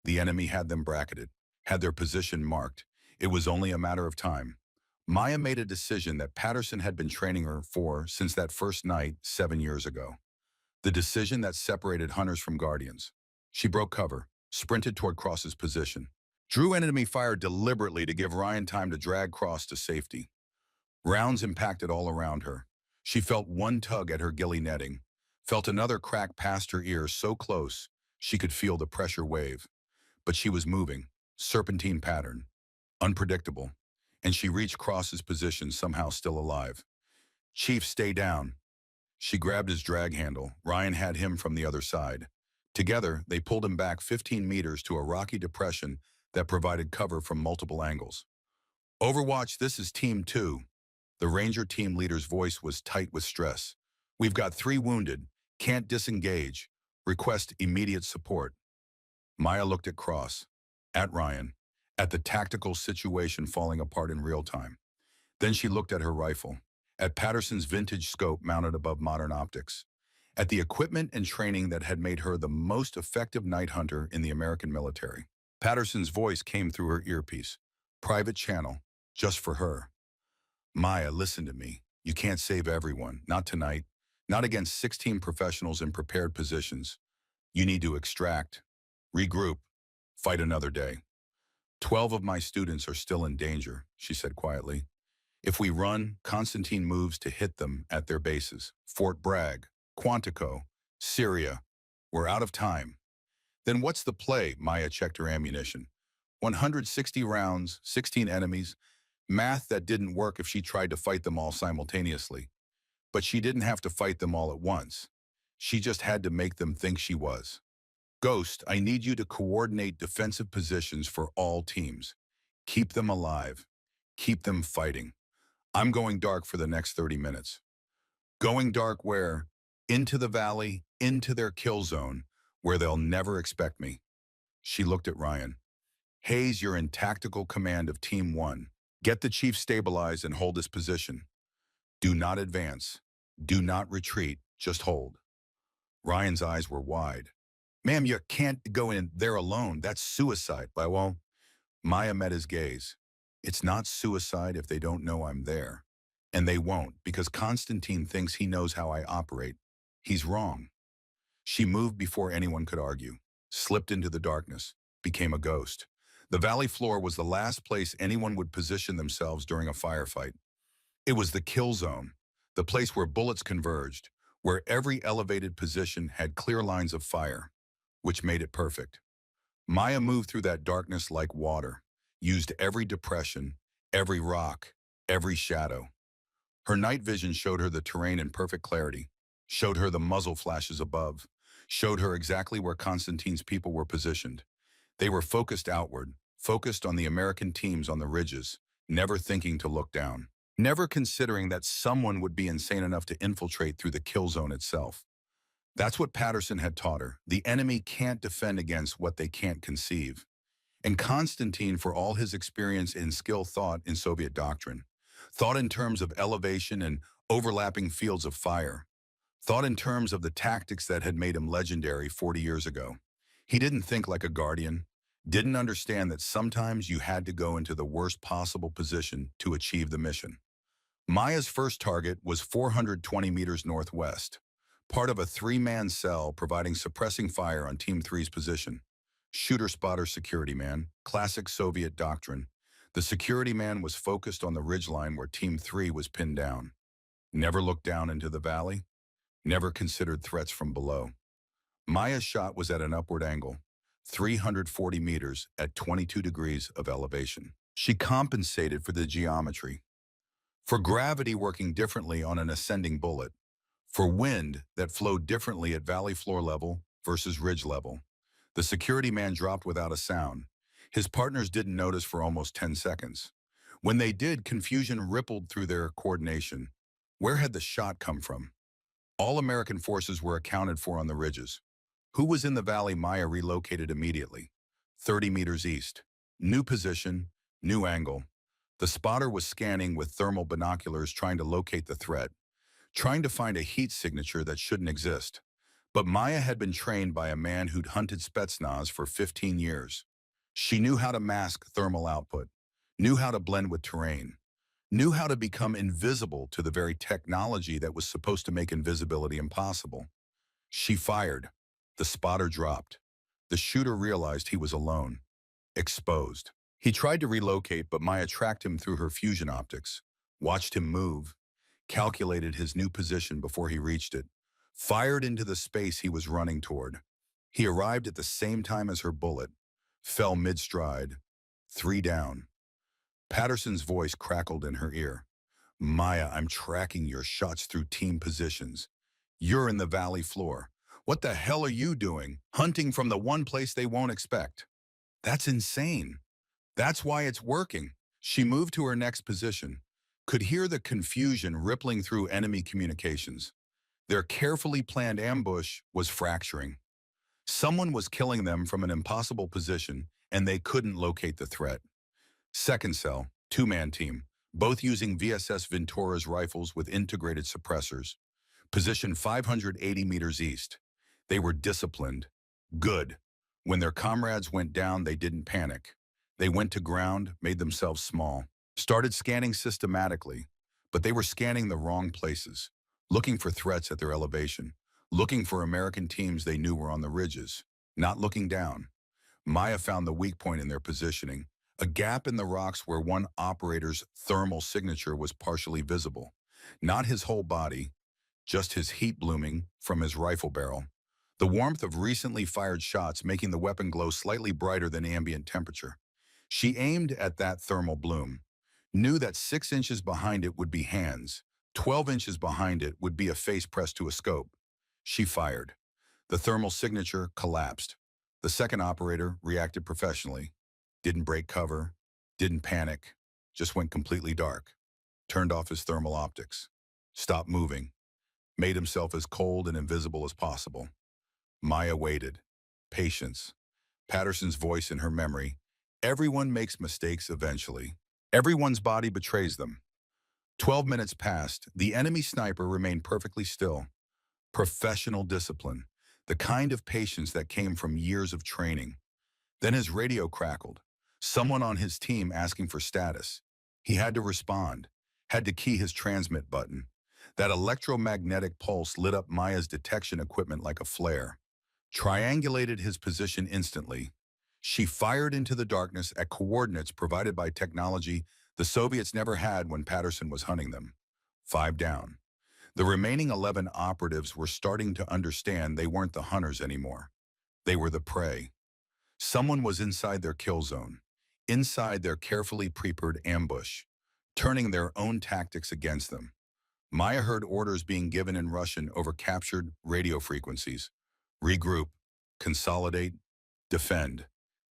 The enemy had them bracketed, had their position marked. It was only a matter of time. Maya made a decision that Patterson had been training her for since that first night 7 years ago. The decision that separated hunters from guardians. She broke cover, sprinted toward Cross's position, drew enemy fire deliberately to give Ryan time to drag Cross to safety. Rounds impacted all around her. She felt one tug at her ghillie netting, felt another crack past her ear so close she could feel the pressure wave. But she was moving, serpentine pattern, unpredictable, and she reached Cross's position somehow still alive. "Chief, stay down." She grabbed his drag handle. Ryan had him from the other side. Together, they pulled him back 15 meters to a rocky depression that provided cover from multiple angles. "Overwatch, this is Team 2. The Ranger team leader's voice was tight with stress. "We've got 3 wounded. Can't disengage. Request immediate support." Maya looked at Cross, at Ryan, at the tactical situation falling apart in real time. Then she looked at her rifle, at Patterson's vintage scope mounted above modern optics, at the equipment and training that had made her the most effective night hunter in the American military. Patterson's voice came through her earpiece. "Private channel, just for her. Maya, listen to me. You can't save everyone, not tonight, not against 16 professionals in prepared positions. You need to extract, regroup, fight another day. 12 of my students are still in danger," she said quietly. "If we run, Constantine moves to hit them at their bases. Fort Bragg, Quantico, Syria. We're out of time." "Then what's the play?" Maya checked her ammunition. 160 rounds, 16 enemies. Math that didn't work if she tried to fight them all simultaneously. But she didn't have to fight them all at once. She just had to make them think she was. "Ghost, I need you to coordinate defensive positions for all teams. Keep them alive. Keep them fighting. I'm going dark for the next 30 minutes. Going dark where? Into the valley, into their kill zone, where they'll never expect me." She looked at Ryan. "Hayes, you're in tactical command of Team 1. Get the chief stabilized and hold his position. Do not advance. Do not retreat. Just hold." Ryan's eyes were wide. "Ma'am, you can't go in there alone. That's suicide." Well, Maya met his gaze. "It's not suicide if they don't know I'm there. And they won't, because Constantine thinks he knows how I operate. He's wrong." She moved before anyone could argue, slipped into the darkness, became a ghost. The valley floor was the last place anyone would position themselves during a firefight. It was the kill zone, the place where bullets converged, where every elevated position had clear lines of fire, which made it perfect. Maya moved through that darkness like water, used every depression, every rock, every shadow. Her night vision showed her the terrain in perfect clarity, showed her the muzzle flashes above, showed her exactly where Constantine's people were positioned. They were focused outward, focused on the American teams on the ridges, never thinking to look down, never considering that someone would be insane enough to infiltrate through the kill zone itself. That's what Patterson had taught her. The enemy can't defend against what they can't conceive. And Constantine, for all his experience and skill, thought in Soviet doctrine. thought in terms of elevation and overlapping fields of fire, thought in terms of the tactics that had made him legendary 40 years ago. He didn't think like a guardian, didn't understand that sometimes you had to go into the worst possible position to achieve the mission. Maya's first target was 420 meters northwest, part of a three-man cell providing suppressing fire on Team Three's position. Shooter-spotter security man, classic Soviet doctrine. The security man was focused on the ridgeline where Team 3 was pinned down. Never looked down into the valley, never considered threats from below. Maya's shot was at an upward angle, 340 meters at 22 degrees of elevation. She compensated for the geometry, for gravity working differently on an ascending bullet, for wind that flowed differently at valley floor level versus ridge level. The security man dropped without a sound. His partners didn't notice for almost 10 seconds. When they did, confusion rippled through their coordination. Where had the shot come from? All American forces were accounted for on the ridges. Who was in the valley? Maya relocated immediately. 30 meters east. New position, new angle. The spotter was scanning with thermal binoculars trying to locate the threat, trying to find a heat signature that shouldn't exist. But Maya had been trained by a man who'd hunted Spetsnaz for 15 years. She knew how to mask thermal output, knew how to blend with terrain, knew how to become invisible to the very technology that was supposed to make invisibility impossible. She fired. The spotter dropped. The shooter realized he was alone, exposed. He tried to relocate, but Maya tracked him through her fusion optics, watched him move, calculated his new position before he reached it, fired into the space he was running toward. He arrived at the same time as her bullet, fell mid-stride, 3 down. Patterson's voice crackled in her ear. Maya, I'm tracking your shots through team positions. You're in the valley floor. What the hell are you doing, hunting from the one place they won't expect? That's insane. That's why it's working. She moved to her next position, could hear the confusion rippling through enemy communications. Their carefully planned ambush was fracturing. Someone was killing them from an impossible position, and they couldn't locate the threat. Second cell, two-man team, both using VSS Ventura's rifles with integrated suppressors. Position 580 meters east. They were disciplined. Good. When their comrades went down, they didn't panic. They went to ground, made themselves small, started scanning systematically, but they were scanning the wrong places, looking for threats at their elevation, looking for American teams they knew were on the ridges, not looking down. Maya found the weak point in their positioning, a gap in the rocks where one operator's thermal signature was partially visible. Not his whole body, just his heat blooming from his rifle barrel. The warmth of recently fired shots making the weapon glow slightly brighter than ambient temperature. She aimed at that thermal bloom, knew that 6 inches behind it would be hands, 12 inches behind it would be a face pressed to a scope. She fired. The thermal signature collapsed. The second operator reacted professionally, didn't break cover, didn't panic, just went completely dark, turned off his thermal optics, stopped moving, made himself as cold and invisible as possible. Maya waited. Patience. Patterson's voice in her memory. Everyone makes mistakes eventually. Everyone's body betrays them. 12 minutes passed. The enemy sniper remained perfectly still. Professional discipline. The kind of patience that came from years of training. Then his radio crackled. Someone on his team asking for status. He had to respond. Had to key his transmit button. That electromagnetic pulse lit up Maya's detection equipment like a flare. Triangulated his position instantly. She fired into the darkness at coordinates provided by technology the Soviets never had when Patterson was hunting them. 5 down. The remaining 11 operatives were starting to understand they weren't the hunters anymore. They were the prey. Someone was inside their kill zone, inside their carefully prepared ambush, turning their own tactics against them. Maya heard orders being given in Russian over captured radio frequencies. Regroup, consolidate, defend.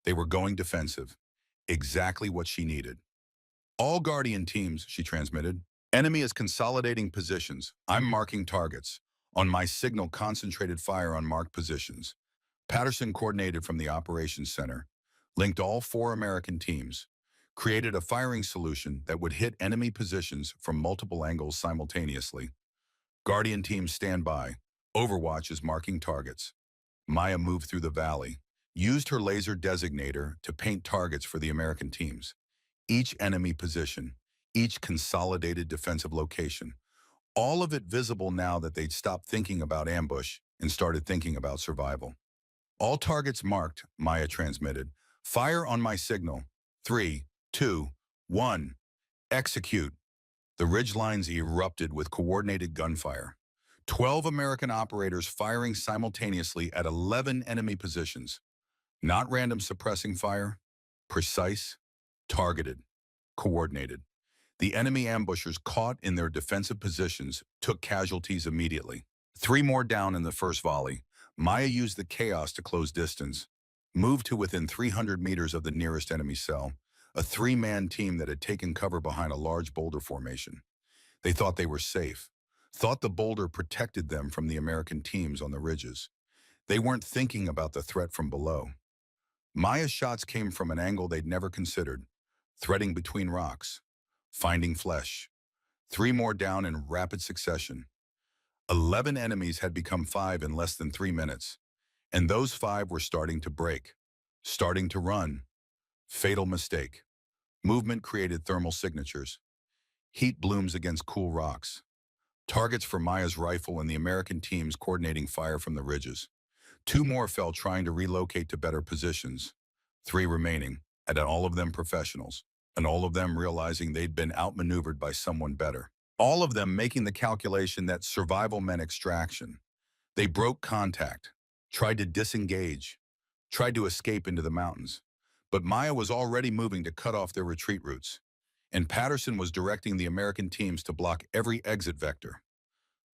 They were going defensive. Exactly what she needed. All Guardian teams, she transmitted. Enemy is consolidating positions. I'm marking targets. On my signal, concentrated fire on marked positions. Patterson coordinated from the operations center, linked all 4 American teams. created a firing solution that would hit enemy positions from multiple angles simultaneously. Guardian teams stand by. Overwatch is marking targets. Maya moved through the valley, used her laser designator to paint targets for the American teams. Each enemy position, each consolidated defensive location, all of it visible now that they'd stopped thinking about ambush and started thinking about survival. All targets marked, Maya transmitted. Fire on my signal. 3, 2, 1. Execute. The ridgelines erupted with coordinated gunfire. 12 American operators firing simultaneously at 11 enemy positions. Not random suppressing fire, precise, targeted, coordinated. The enemy ambushers caught in their defensive positions took casualties immediately. 3 more down in the first volley. Maya used the chaos to close distance, moved to within 300 meters of the nearest enemy cell, a 3-man team that had taken cover behind a large boulder formation. They thought they were safe, thought the boulder protected them from the American teams on the ridges. They weren't thinking about the threat from below. Maya's shots came from an angle they'd never considered, threading between rocks, finding flesh. 3 more down in rapid succession. 11 enemies had become 5 in less than 3 minutes, and those 5 were starting to break, starting to run. Fatal mistake. Movement created thermal signatures. Heat blooms against cool rocks. Targets for Maya's rifle and the American teams coordinating fire from the ridges. 2 more fell trying to relocate to better positions. 3 remaining, and all of them professionals, and all of them realizing they'd been outmaneuvered by someone better. All of them making the calculation that survival meant extraction. They broke contact, tried to disengage, tried to escape into the mountains. But Maya was already moving to cut off their retreat routes, and Patterson was directing the American teams to block every exit vector.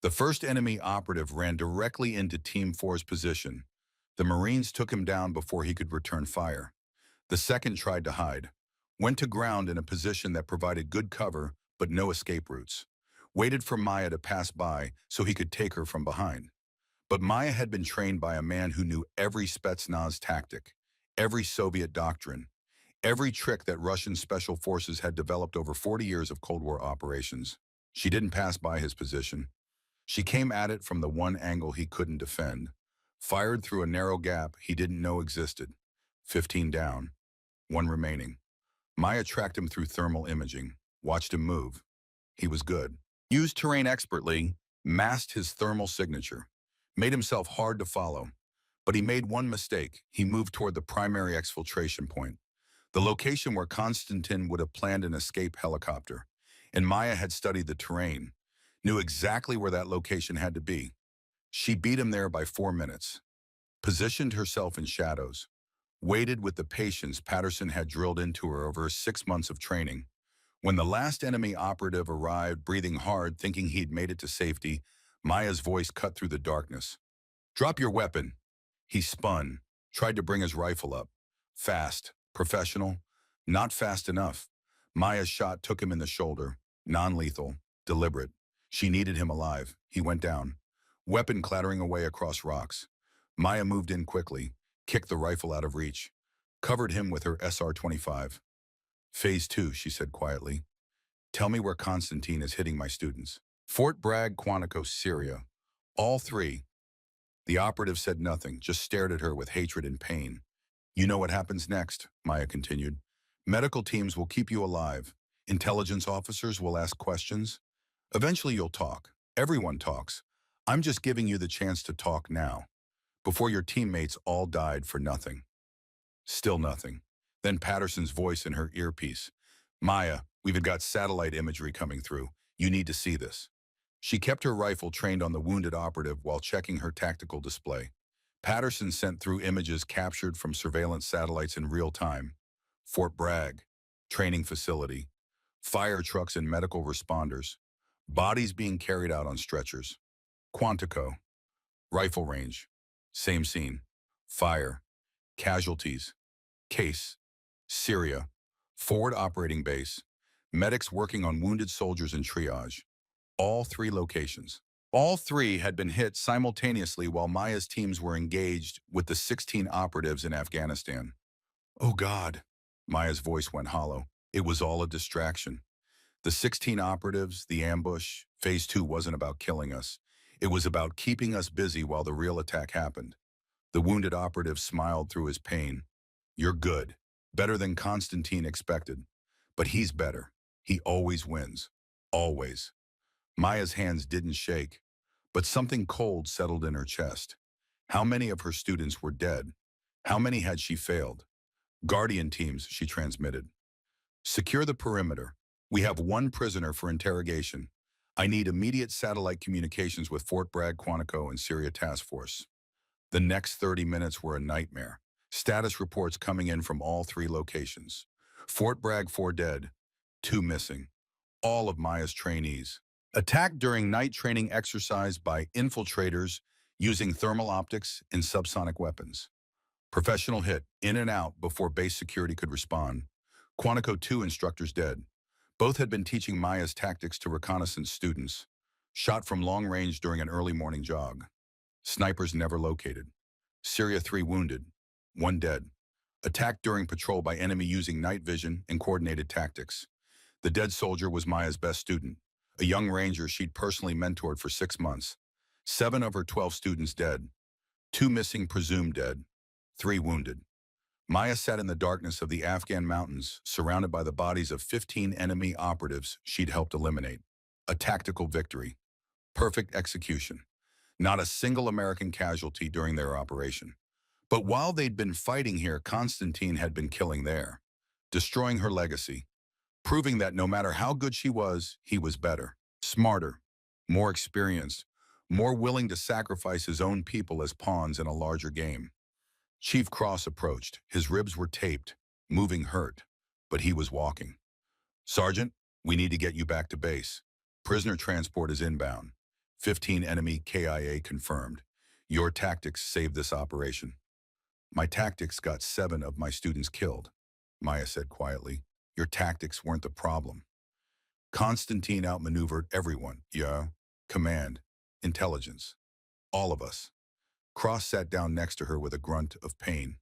The first enemy operative ran directly into Team 4's position. The Marines took him down before he could return fire. The second tried to hide, went to ground in a position that provided good cover but no escape routes, waited for Maya to pass by so he could take her from behind. But Maya had been trained by a man who knew every Spetsnaz tactic, every Soviet doctrine, every trick that Russian special forces had developed over 40 years of Cold War operations. She didn't pass by his position. She came at it from the one angle he couldn't defend, fired through a narrow gap he didn't know existed. 15 down, 1 remaining. Maya tracked him through thermal imaging, watched him move. He was good. Used terrain expertly, masked his thermal signature, made himself hard to follow. But he made one mistake. He moved toward the primary exfiltration point, the location where Konstantin would have planned an escape helicopter. And Maya had studied the terrain, knew exactly where that location had to be. She beat him there by 4 minutes, positioned herself in shadows, waited with the patience Patterson had drilled into her over 6 months of training. When the last enemy operative arrived, breathing hard, thinking he'd made it to safety, Maya's voice cut through the darkness. "Drop your weapon." He spun, tried to bring his rifle up. Fast, professional, not fast enough. Maya's shot took him in the shoulder, non-lethal, deliberate. She needed him alive. He went down, weapon clattering away across rocks. Maya moved in quickly, kicked the rifle out of reach, covered him with her SR-25. "Phase 2, she said quietly. "Tell me where Constantine is hitting my students." "Fort Bragg, Quantico, Syria. All 3. The operative said nothing, just stared at her with hatred and pain. "You know what happens next," Maya continued. "Medical teams will keep you alive. Intelligence officers will ask questions. Eventually you'll talk. Everyone talks. I'm just giving you the chance to talk now, before your teammates all died for nothing." Still nothing. Then Patterson's voice in her earpiece. "Maya, we've got satellite imagery coming through. You need to see this." She kept her rifle trained on the wounded operative while checking her tactical display. Patterson sent through images captured from surveillance satellites in real time. Fort Bragg, training facility, fire trucks and medical responders, bodies being carried out on stretchers. Quantico, rifle range, same scene, fire, casualties, case, Syria, forward operating base, medics working on wounded soldiers in triage. All 3 locations. All 3 had been hit simultaneously while Maya's teams were engaged with the 16 operatives in Afghanistan. "Oh God," Maya's voice went hollow. It was all a distraction. The 16 operatives, the ambush, phase 2 wasn't about killing us. It was about keeping us busy while the real attack happened. The wounded operative smiled through his pain. You're good. Better than Constantine expected. But he's better. He always wins. Always. Maya's hands didn't shake, but something cold settled in her chest. How many of her students were dead? How many had she failed? Guardian teams, she transmitted. Secure the perimeter. We have one prisoner for interrogation. I need immediate satellite communications with Fort Bragg, Quantico, and Syria Task Force. The next 30 minutes were a nightmare. Status reports coming in from all 3 locations. Fort Bragg, 4 dead, 2 missing. All of Maya's trainees. Attacked during night training exercise by infiltrators using thermal optics and subsonic weapons. Professional hit, in and out before base security could respond. Quantico 2 instructors dead. Both had been teaching Maya's tactics to reconnaissance students. Shot from long range during an early morning jog. Snipers never located. Syria 3 wounded, 1 dead. Attacked during patrol by enemy using night vision and coordinated tactics. The dead soldier was Maya's best student, a young ranger she'd personally mentored for 6 months. 7 of her 12 students dead. 2 missing, presumed dead. 3 wounded. Maya sat in the darkness of the Afghan mountains, surrounded by the bodies of 15 enemy operatives she'd helped eliminate. A tactical victory. Perfect execution. Not a single American casualty during their operation. But while they'd been fighting here, Constantine had been killing there, destroying her legacy, proving that no matter how good she was, he was better, smarter, more experienced, more willing to sacrifice his own people as pawns in a larger game. Chief Cross approached. His ribs were taped, moving hurt, but he was walking. Sergeant, we need to get you back to base. Prisoner transport is inbound. 15 enemy KIA confirmed. Your tactics saved this operation. My tactics got 7 of my students killed, Maya said quietly. Your tactics weren't the problem. Constantine outmaneuvered everyone. Yeah, command, intelligence, all of us. Cross sat down next to her with a grunt of pain.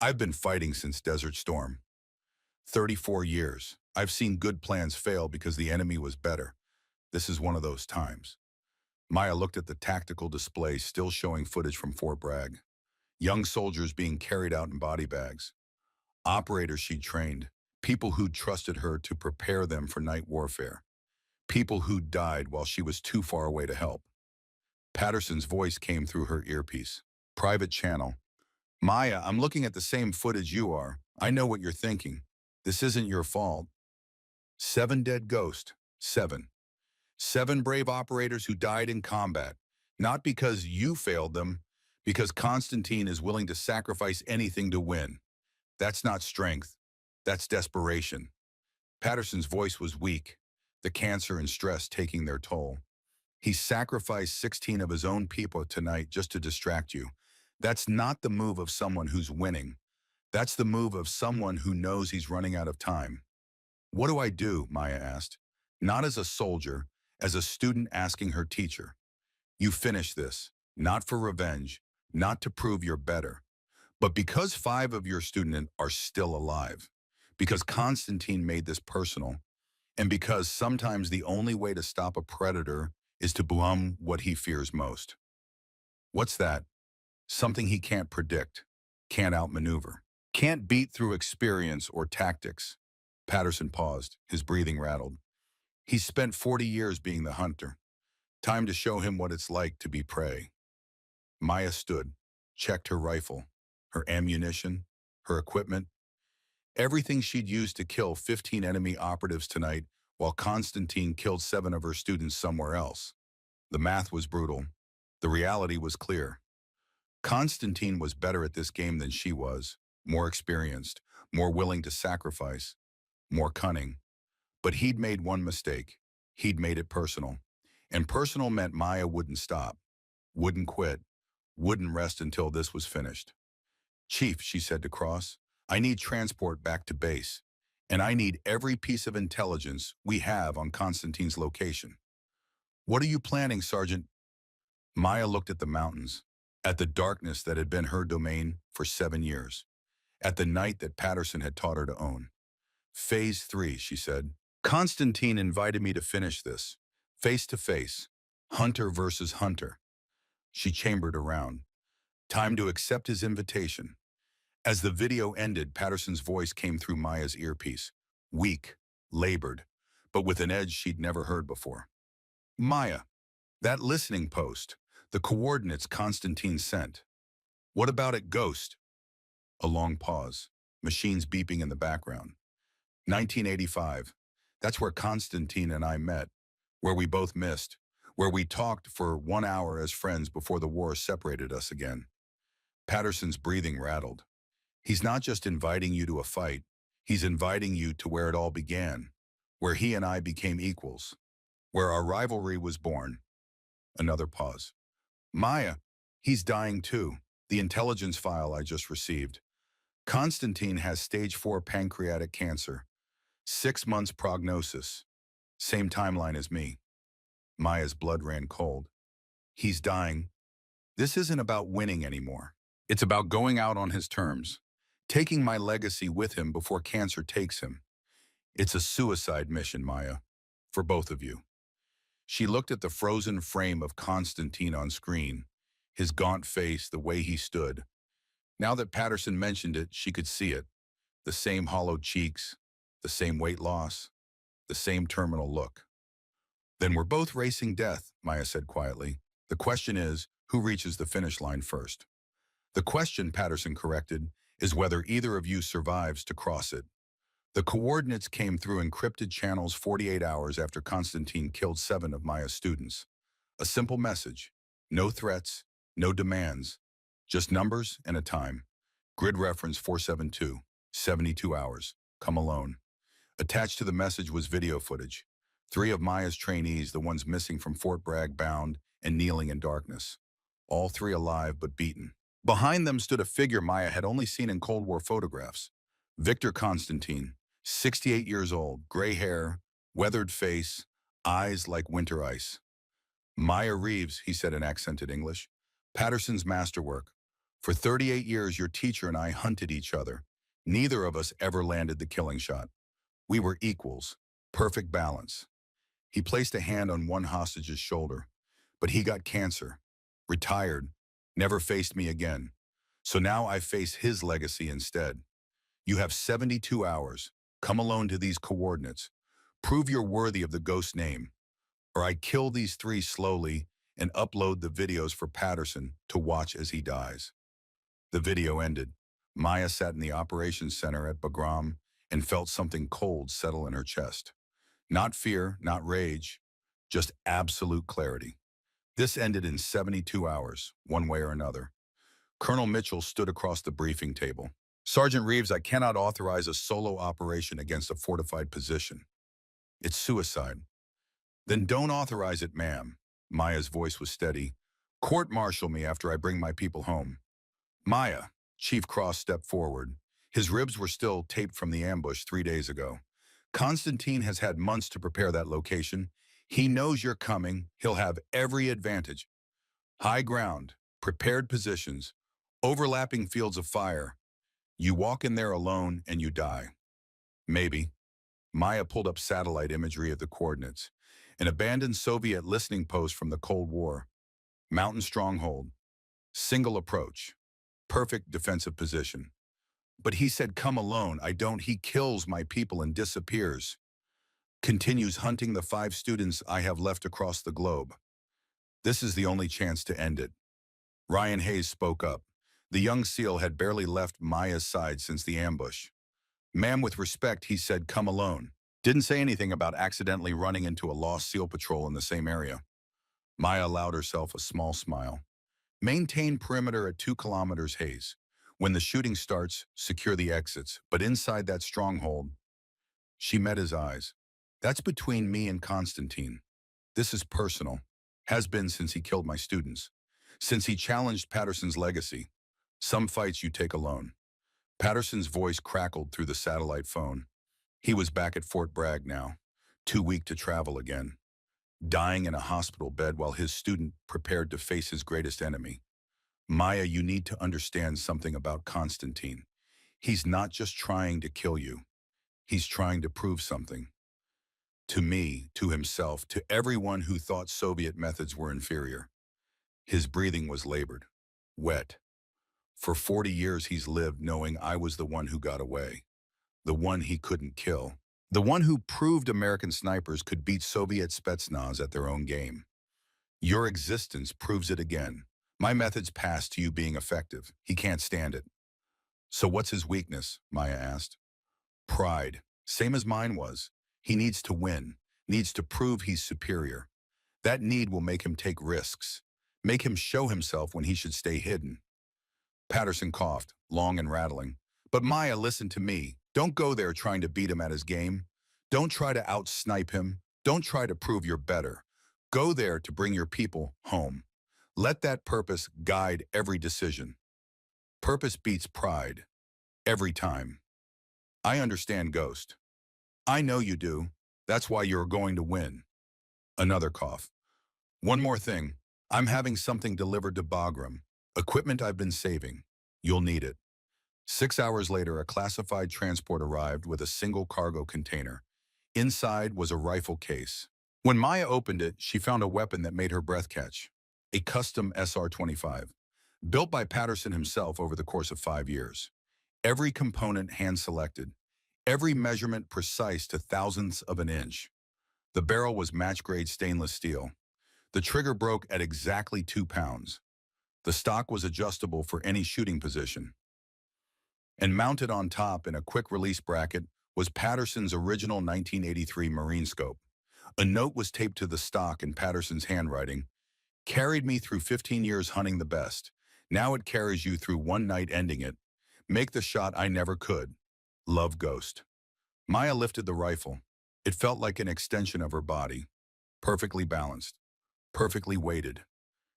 I've been fighting since Desert Storm. 34 years. I've seen good plans fail because the enemy was better. This is one of those times. Maya looked at the tactical display still showing footage from Fort Bragg. Young soldiers being carried out in body bags. Operators she'd trained. People who'd trusted her to prepare them for night warfare. People who'd died while she was too far away to help. Patterson's voice came through her earpiece. Private channel. Maya, I'm looking at the same footage you are. I know what you're thinking. This isn't your fault. 7 dead ghosts. 7. 7 brave operators who died in combat. Not because you failed them, because Constantine is willing to sacrifice anything to win. That's not strength. That's desperation. Patterson's voice was weak, the cancer and stress taking their toll. He sacrificed 16 of his own people tonight just to distract you. That's not the move of someone who's winning. That's the move of someone who knows he's running out of time. What do I do? Maya asked. Not as a soldier, as a student asking her teacher. You finish this, not for revenge, not to prove you're better, but because 5 of your students are still alive, because Constantine made this personal, and because sometimes the only way to stop a predator is to become what he fears most. What's that? Something he can't predict, can't outmaneuver, can't beat through experience or tactics. Patterson paused, his breathing rattled. He's spent 40 years being the hunter. Time to show him what it's like to be prey. Maya stood, checked her rifle, her ammunition, her equipment, everything she'd used to kill 15 enemy operatives tonight while Constantine killed 7 of her students somewhere else. The math was brutal. The reality was clear. Constantine was better at this game than she was, more experienced, more willing to sacrifice, more cunning. But he'd made one mistake. He'd made it personal. And personal meant Maya wouldn't stop, wouldn't quit, wouldn't rest until this was finished. Chief, she said to Cross, I need transport back to base, and I need every piece of intelligence we have on Constantine's location. What are you planning, Sergeant? Maya looked at the mountains, at the darkness that had been her domain for 7 years, at the night that Patterson had taught her to own. Phase 3, she said. Constantine invited me to finish this. Face to face. Hunter versus Hunter. She chambered around. Time to accept his invitation. As the video ended, Patterson's voice came through Maya's earpiece. Weak, labored, but with an edge she'd never heard before. Maya, that listening post, the coordinates Constantine sent. What about it, Ghost? A long pause, machines beeping in the background. 1985. That's where Constantine and I met, where we both missed, where we talked for 1 hour as friends before the war separated us again. Patterson's breathing rattled. He's not just inviting you to a fight, he's inviting you to where it all began, where he and I became equals, where our rivalry was born. Another pause. Maya, he's dying too. The intelligence file I just received. Constantine has stage 4 pancreatic cancer. 6 months prognosis. Same timeline as me. Maya's blood ran cold. He's dying. This isn't about winning anymore. It's about going out on his terms, taking my legacy with him before cancer takes him. It's a suicide mission, Maya, for both of you. She looked at the frozen frame of Constantine on screen, his gaunt face, the way he stood. Now that Patterson mentioned it, she could see it. The same hollow cheeks, the same weight loss, the same terminal look. Then we're both racing death, Maya said quietly. The question is, who reaches the finish line first? The question, Patterson corrected, is whether either of you survives to cross it. The coordinates came through encrypted channels 48 hours after Constantine killed 7 of Maya's students. A simple message. No threats, no demands, just numbers and a time. Grid reference 472, 72 hours. Come alone. Attached to the message was video footage. 3 of Maya's trainees, the ones missing from Fort Bragg, bound and kneeling in darkness. All 3 alive but beaten. Behind them stood a figure Maya had only seen in Cold War photographs. Victor Constantine, 68 years old, gray hair, weathered face, eyes like winter ice. Maya Reeves, he said in accented English. Patterson's masterwork. For 38 years, your teacher and I hunted each other. Neither of us ever landed the killing shot. We were equals, perfect balance. He placed a hand on one hostage's shoulder, but he got cancer, retired, never faced me again. So now I face his legacy instead. You have 72 hours. Come alone to these coordinates. Prove you're worthy of the ghost name, or I kill these 3 slowly and upload the videos for Patterson to watch as he dies. The video ended. Maya sat in the operations center at Boardroom and felt something cold settle in her chest. Not fear, not rage, just absolute clarity. This ended in 72 hours, one way or another. Colonel Mitchell stood across the briefing table. Sergeant Reeves, I cannot authorize a solo operation against a fortified position. It's suicide. Then don't authorize it, ma'am. Maya's voice was steady. Court-martial me after I bring my people home. Maya, Chief Cross stepped forward. His ribs were still taped from the ambush 3 days ago. Constantine has had months to prepare that location. He knows you're coming. He'll have every advantage. High ground, prepared positions, overlapping fields of fire. You walk in there alone and you die. Maybe. Maya pulled up satellite imagery of the coordinates. An abandoned Soviet listening post from the Cold War. Mountain stronghold. Single approach. Perfect defensive position. But he said, come alone. I don't. He kills my people and disappears. Continues hunting the 5 students I have left across the globe. This is the only chance to end it. Ryan Hayes spoke up. The young SEAL had barely left Maya's side since the ambush. Ma'am, with respect, he said, come alone. Didn't say anything about accidentally running into a lost SEAL patrol in the same area. Maya allowed herself a small smile. Maintain perimeter at 2 kilometers, Hayes. When the shooting starts, secure the exits. But inside that stronghold, she met his eyes. That's between me and Constantine. This is personal. Has been since he killed my students. Since he challenged Patterson's legacy. Some fights you take alone. Patterson's voice crackled through the satellite phone. He was back at Fort Bragg now, too weak to travel again. Dying in a hospital bed while his student prepared to face his greatest enemy. Maya, you need to understand something about Constantine. He's not just trying to kill you. He's trying to prove something. To me, to himself, to everyone who thought Soviet methods were inferior. His breathing was labored, wet. For 40 years he's lived knowing I was the one who got away, the one he couldn't kill, the one who proved American snipers could beat Soviet Spetsnaz at their own game. Your existence proves it again. My methods pass to you being effective. He can't stand it. So what's his weakness? Maya asked. Pride, same as mine was. He needs to win, needs to prove he's superior. That need will make him take risks, make him show himself when he should stay hidden. Patterson coughed, long and rattling. But Maya, listen to me. Don't go there trying to beat him at his game. Don't try to out-snipe him. Don't try to prove you're better. Go there to bring your people home. Let that purpose guide every decision. Purpose beats pride. Every time. I understand, Ghost. I know you do. That's why you're going to win. Another cough. One more thing. I'm having something delivered to Boardroom. Equipment I've been saving. You'll need it. 6 hours later, a classified transport arrived with a single cargo container. Inside was a rifle case. When Maya opened it, she found a weapon that made her breath catch. A custom SR-25, built by Patterson himself over the course of 5 years. Every component hand-selected. Every measurement precise to thousandths of an inch. The barrel was match-grade stainless steel. The trigger broke at exactly 2 pounds. The stock was adjustable for any shooting position. And mounted on top in a quick-release bracket was Patterson's original 1983 Marine scope. A note was taped to the stock in Patterson's handwriting. Carried me through 15 years hunting the best. Now it carries you through one night ending it. Make the shot I never could. Love, Ghost. Maya lifted the rifle. It felt like an extension of her body. Perfectly balanced. Perfectly weighted.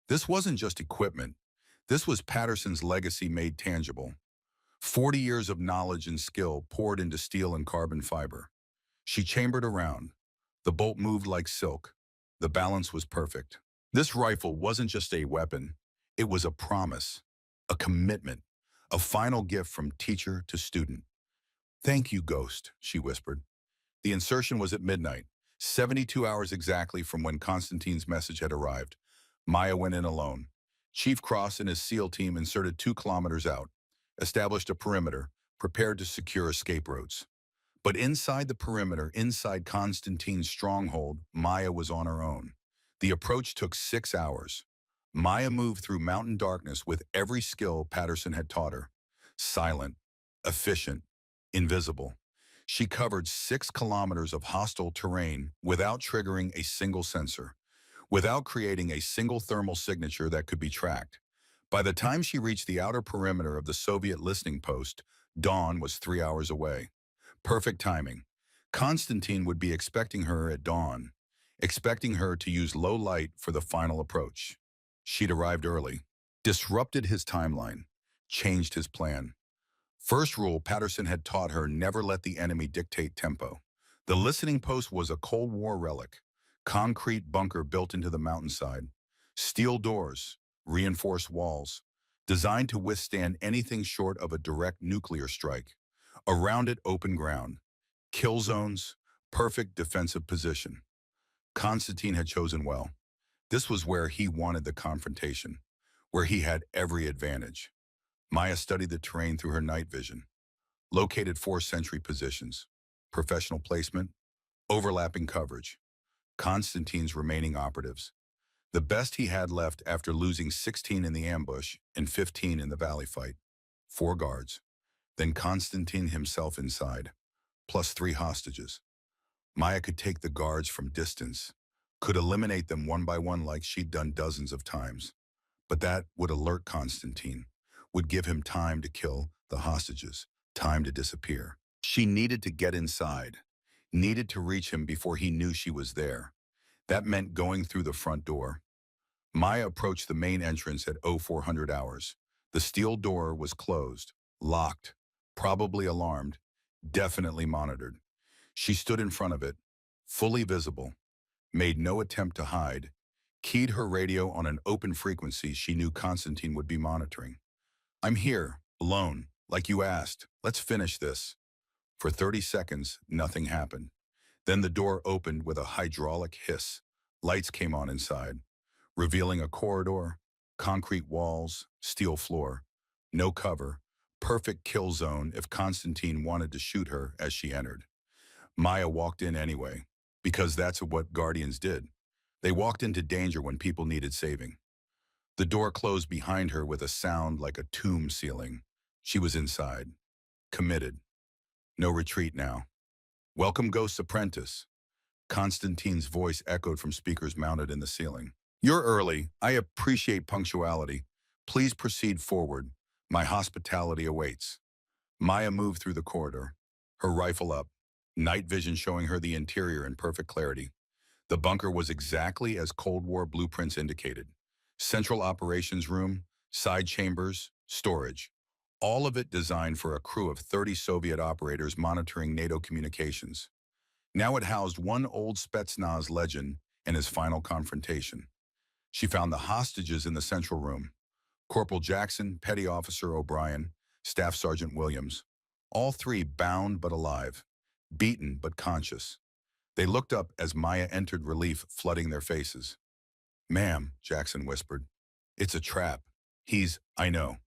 This wasn't just equipment. This was Patterson's legacy made tangible. 40 years of knowledge and skill poured into steel and carbon fiber. She chambered around. The bolt moved like silk. The balance was perfect. This rifle wasn't just a weapon. It was a promise, a commitment, a final gift from teacher to student. Thank you, Ghost, she whispered. The insertion was at midnight, 72 hours exactly from when Constantine's message had arrived. Maya went in alone. Chief Cross and his SEAL team inserted 2 kilometers out, established a perimeter, prepared to secure escape routes. But inside the perimeter, inside Constantine's stronghold, Maya was on her own. The approach took 6 hours. Maya moved through mountain darkness with every skill Patterson had taught her. Silent, efficient, invisible. She covered 6 kilometers of hostile terrain without triggering a single sensor, without creating a single thermal signature that could be tracked. By the time she reached the outer perimeter of the Soviet listening post, dawn was 3 hours away. Perfect timing. Constantine would be expecting her at dawn, expecting her to use low light for the final approach. She'd arrived early, disrupted his timeline, changed his plan. First rule Patterson had taught her: never let the enemy dictate tempo. The listening post was a Cold War relic, concrete bunker built into the mountainside, steel doors, reinforced walls, designed to withstand anything short of a direct nuclear strike. Around it, open ground, kill zones, perfect defensive position. Constantine had chosen well. This was where he wanted the confrontation, where he had every advantage. Maya studied the terrain through her night vision, located 4 sentry positions, professional placement, overlapping coverage, Constantine's remaining operatives, the best he had left after losing 16 in the ambush and 15 in the valley fight. 4 guards, then Constantine himself inside, plus 3 hostages. Maya could take the guards from distance, could eliminate them one by one like she'd done dozens of times. But that would alert Constantine, would give him time to kill the hostages, time to disappear. She needed to get inside, needed to reach him before he knew she was there. That meant going through the front door. Maya approached the main entrance at 0400 hours. The steel door was closed, locked, probably alarmed, definitely monitored. She stood in front of it, fully visible, made no attempt to hide, keyed her radio on an open frequency she knew Constantine would be monitoring. I'm here, alone, like you asked. Let's finish this. For 30 seconds, nothing happened. Then the door opened with a hydraulic hiss. Lights came on inside, revealing a corridor, concrete walls, steel floor, no cover, perfect kill zone if Constantine wanted to shoot her as she entered. Maya walked in anyway, because that's what Guardians did. They walked into danger when people needed saving. The door closed behind her with a sound like a tomb ceiling. She was inside, committed. No retreat now. Welcome, Ghost's apprentice. Constantine's voice echoed from speakers mounted in the ceiling. You're early. I appreciate punctuality. Please proceed forward. My hospitality awaits. Maya moved through the corridor, her rifle up, night vision showing her the interior in perfect clarity. The bunker was exactly as Cold War blueprints indicated. Central operations room, side chambers, storage. All of it designed for a crew of 30 Soviet operators monitoring NATO communications. Now it housed one old Spetsnaz legend and his final confrontation. She found the hostages in the central room. Corporal Jackson, Petty Officer O'Brien, Staff Sergeant Williams. All three bound but alive, beaten but conscious. They looked up as Maya entered, relief flooding their faces. Ma'am, Jackson whispered. It's a trap. I know.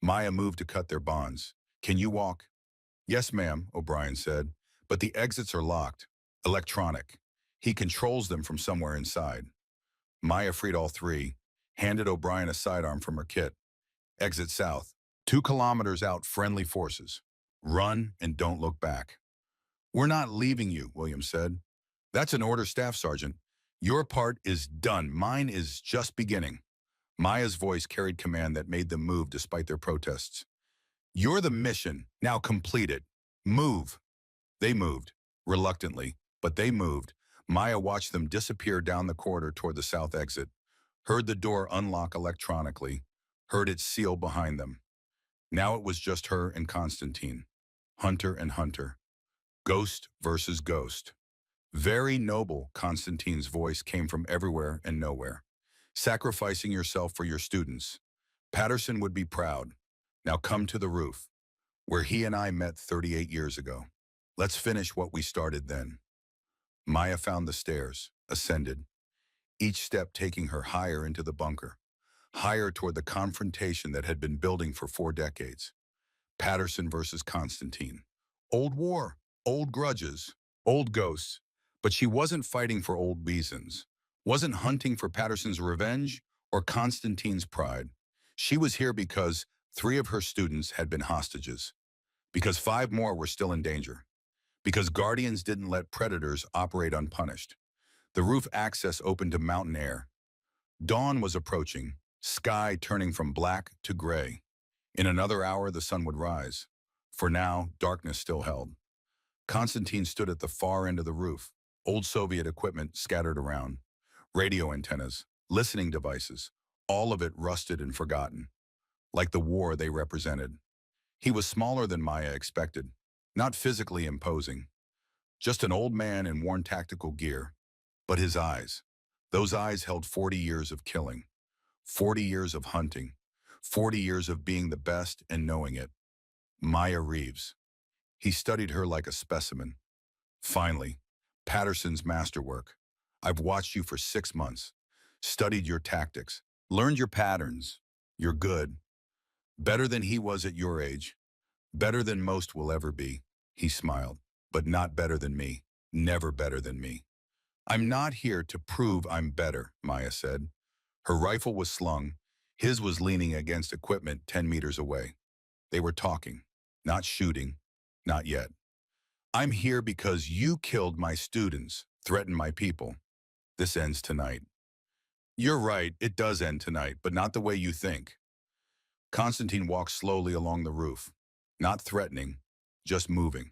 Maya moved to cut their bonds. Can you walk? Yes, ma'am, O'Brien said, but the exits are locked. Electronic. He controls them from somewhere inside. Maya freed all three, handed O'Brien a sidearm from her kit. Exit south. 2 kilometers out, friendly forces. Run and don't look back. We're not leaving you, Williams said. That's an order, Staff Sergeant. Your part is done. Mine is just beginning. Maya's voice carried command that made them move despite their protests. You're the mission. Now complete it. Move. They moved, reluctantly, but they moved. Maya watched them disappear down the corridor toward the south exit, heard the door unlock electronically, heard it seal behind them. Now it was just her and Constantine. Hunter and Hunter. Ghost versus ghost. Very noble, Constantine's voice came from everywhere and nowhere. Sacrificing yourself for your students. Patterson would be proud. Now come to the roof, where he and I met 38 years ago. Let's finish what we started then. Maya found the stairs, ascended, each step taking her higher into the bunker, higher toward the confrontation that had been building for 4 decades. Patterson versus Constantine. Old war, old grudges, old ghosts. But she wasn't fighting for old reasons, wasn't hunting for Patterson's revenge or Constantine's pride. She was here because 3 of her students had been hostages, because 5 more were still in danger, because Guardians didn't let predators operate unpunished. The roof access opened to mountain air. Dawn was approaching, sky turning from black to gray. In another hour, the sun would rise. For now, darkness still held. Constantine stood at the far end of the roof, old Soviet equipment scattered around. Radio antennas, listening devices, all of it rusted and forgotten, like the war they represented. He was smaller than Maya expected, not physically imposing, just an old man in worn tactical gear. But his eyes, those eyes held 40 years of killing, 40 years of hunting, 40 years of being the best and knowing it. Maya Reeves. He studied her like a specimen. Finally, Patterson's masterwork. I've watched you for 6 months, studied your tactics, learned your patterns. You're good. Better than he was at your age. Better than most will ever be. He smiled. But not better than me. Never better than me. I'm not here to prove I'm better, Maya said. Her rifle was slung. His was leaning against equipment 10 meters away. They were talking, not shooting, not yet. I'm here because you killed my students, threatened my people. This ends tonight. You're right, it does end tonight, but not the way you think. Constantine walked slowly along the roof, not threatening, just moving.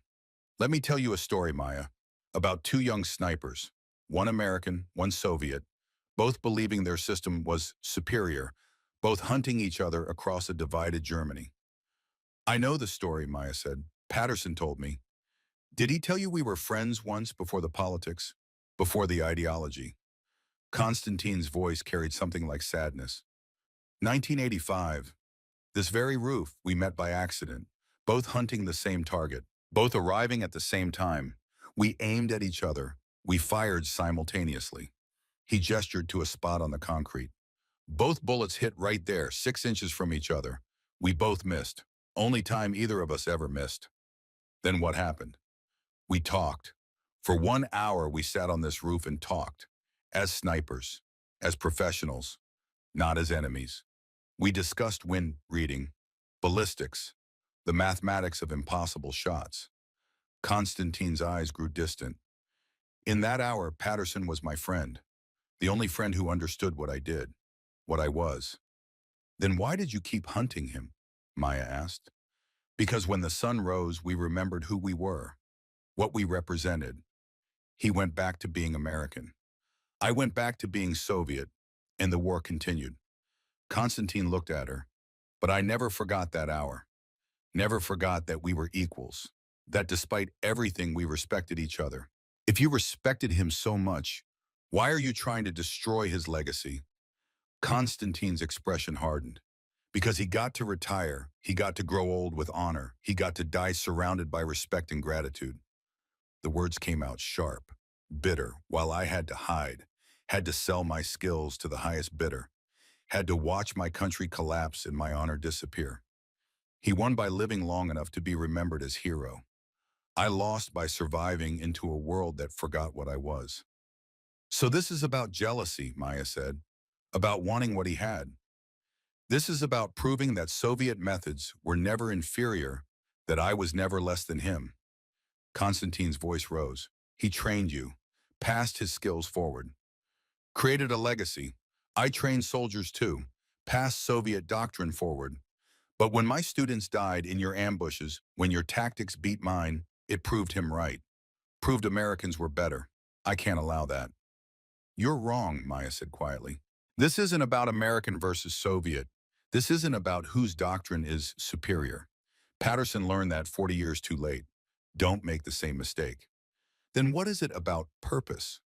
Let me tell you a story, Maya, about 2 young snipers, one American, one Soviet, both believing their system was superior, both hunting each other across a divided Germany. I know the story, Maya said. Patterson told me. Did he tell you we were friends once before the politics, before the ideology? Constantine's voice carried something like sadness. 1985. This very roof, we met by accident, both hunting the same target. Both arriving at the same time, we aimed at each other. We fired simultaneously. He gestured to a spot on the concrete. Both bullets hit right there, 6 inches from each other. We both missed. Only time either of us ever missed. Then what happened? We talked. For 1 hour, we sat on this roof and talked. As snipers. As professionals. Not as enemies. We discussed wind reading, ballistics, the mathematics of impossible shots. Constantine's eyes grew distant. In that hour, Patterson was my friend. The only friend who understood what I did. What I was. Then why did you keep hunting him? Maya asked. Because when the sun rose, we remembered who we were. What we represented. He went back to being American. I went back to being Soviet, and the war continued. Constantine looked at her, but I never forgot that hour. Never forgot that we were equals, that despite everything we respected each other. If you respected him so much, why are you trying to destroy his legacy? Constantine's expression hardened. Because he got to retire, he got to grow old with honor, he got to die surrounded by respect and gratitude. The words came out sharp, bitter, while I had to hide, had to sell my skills to the highest bidder, had to watch my country collapse and my honor disappear. He won by living long enough to be remembered as hero. I lost by surviving into a world that forgot what I was. So this is about jealousy, Maya said, about wanting what he had. This is about proving that Soviet methods were never inferior, that I was never less than him. Constantine's voice rose. He trained you, passed his skills forward, created a legacy. I trained soldiers too, passed Soviet doctrine forward. But when my students died in your ambushes, when your tactics beat mine, it proved him right. Proved Americans were better. I can't allow that. You're wrong, Maya said quietly. This isn't about American versus Soviet. This isn't about whose doctrine is superior. Patterson learned that 40 years too late. Don't make the same mistake. Then what is it about purpose?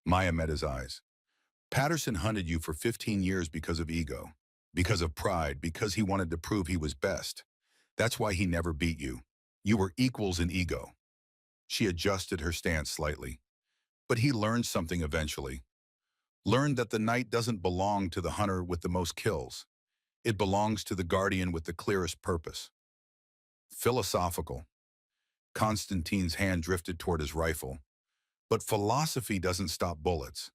Maya met his eyes. Patterson hunted you for 15 years because of ego, because of pride, because he wanted to prove he was best. That's why he never beat you. You were equals in ego. She adjusted her stance slightly. But he learned something eventually. Learned that the night doesn't belong to the hunter with the most kills. It belongs to the guardian with the clearest purpose. Philosophical. Constantine's hand drifted toward his rifle. But philosophy doesn't stop bullets.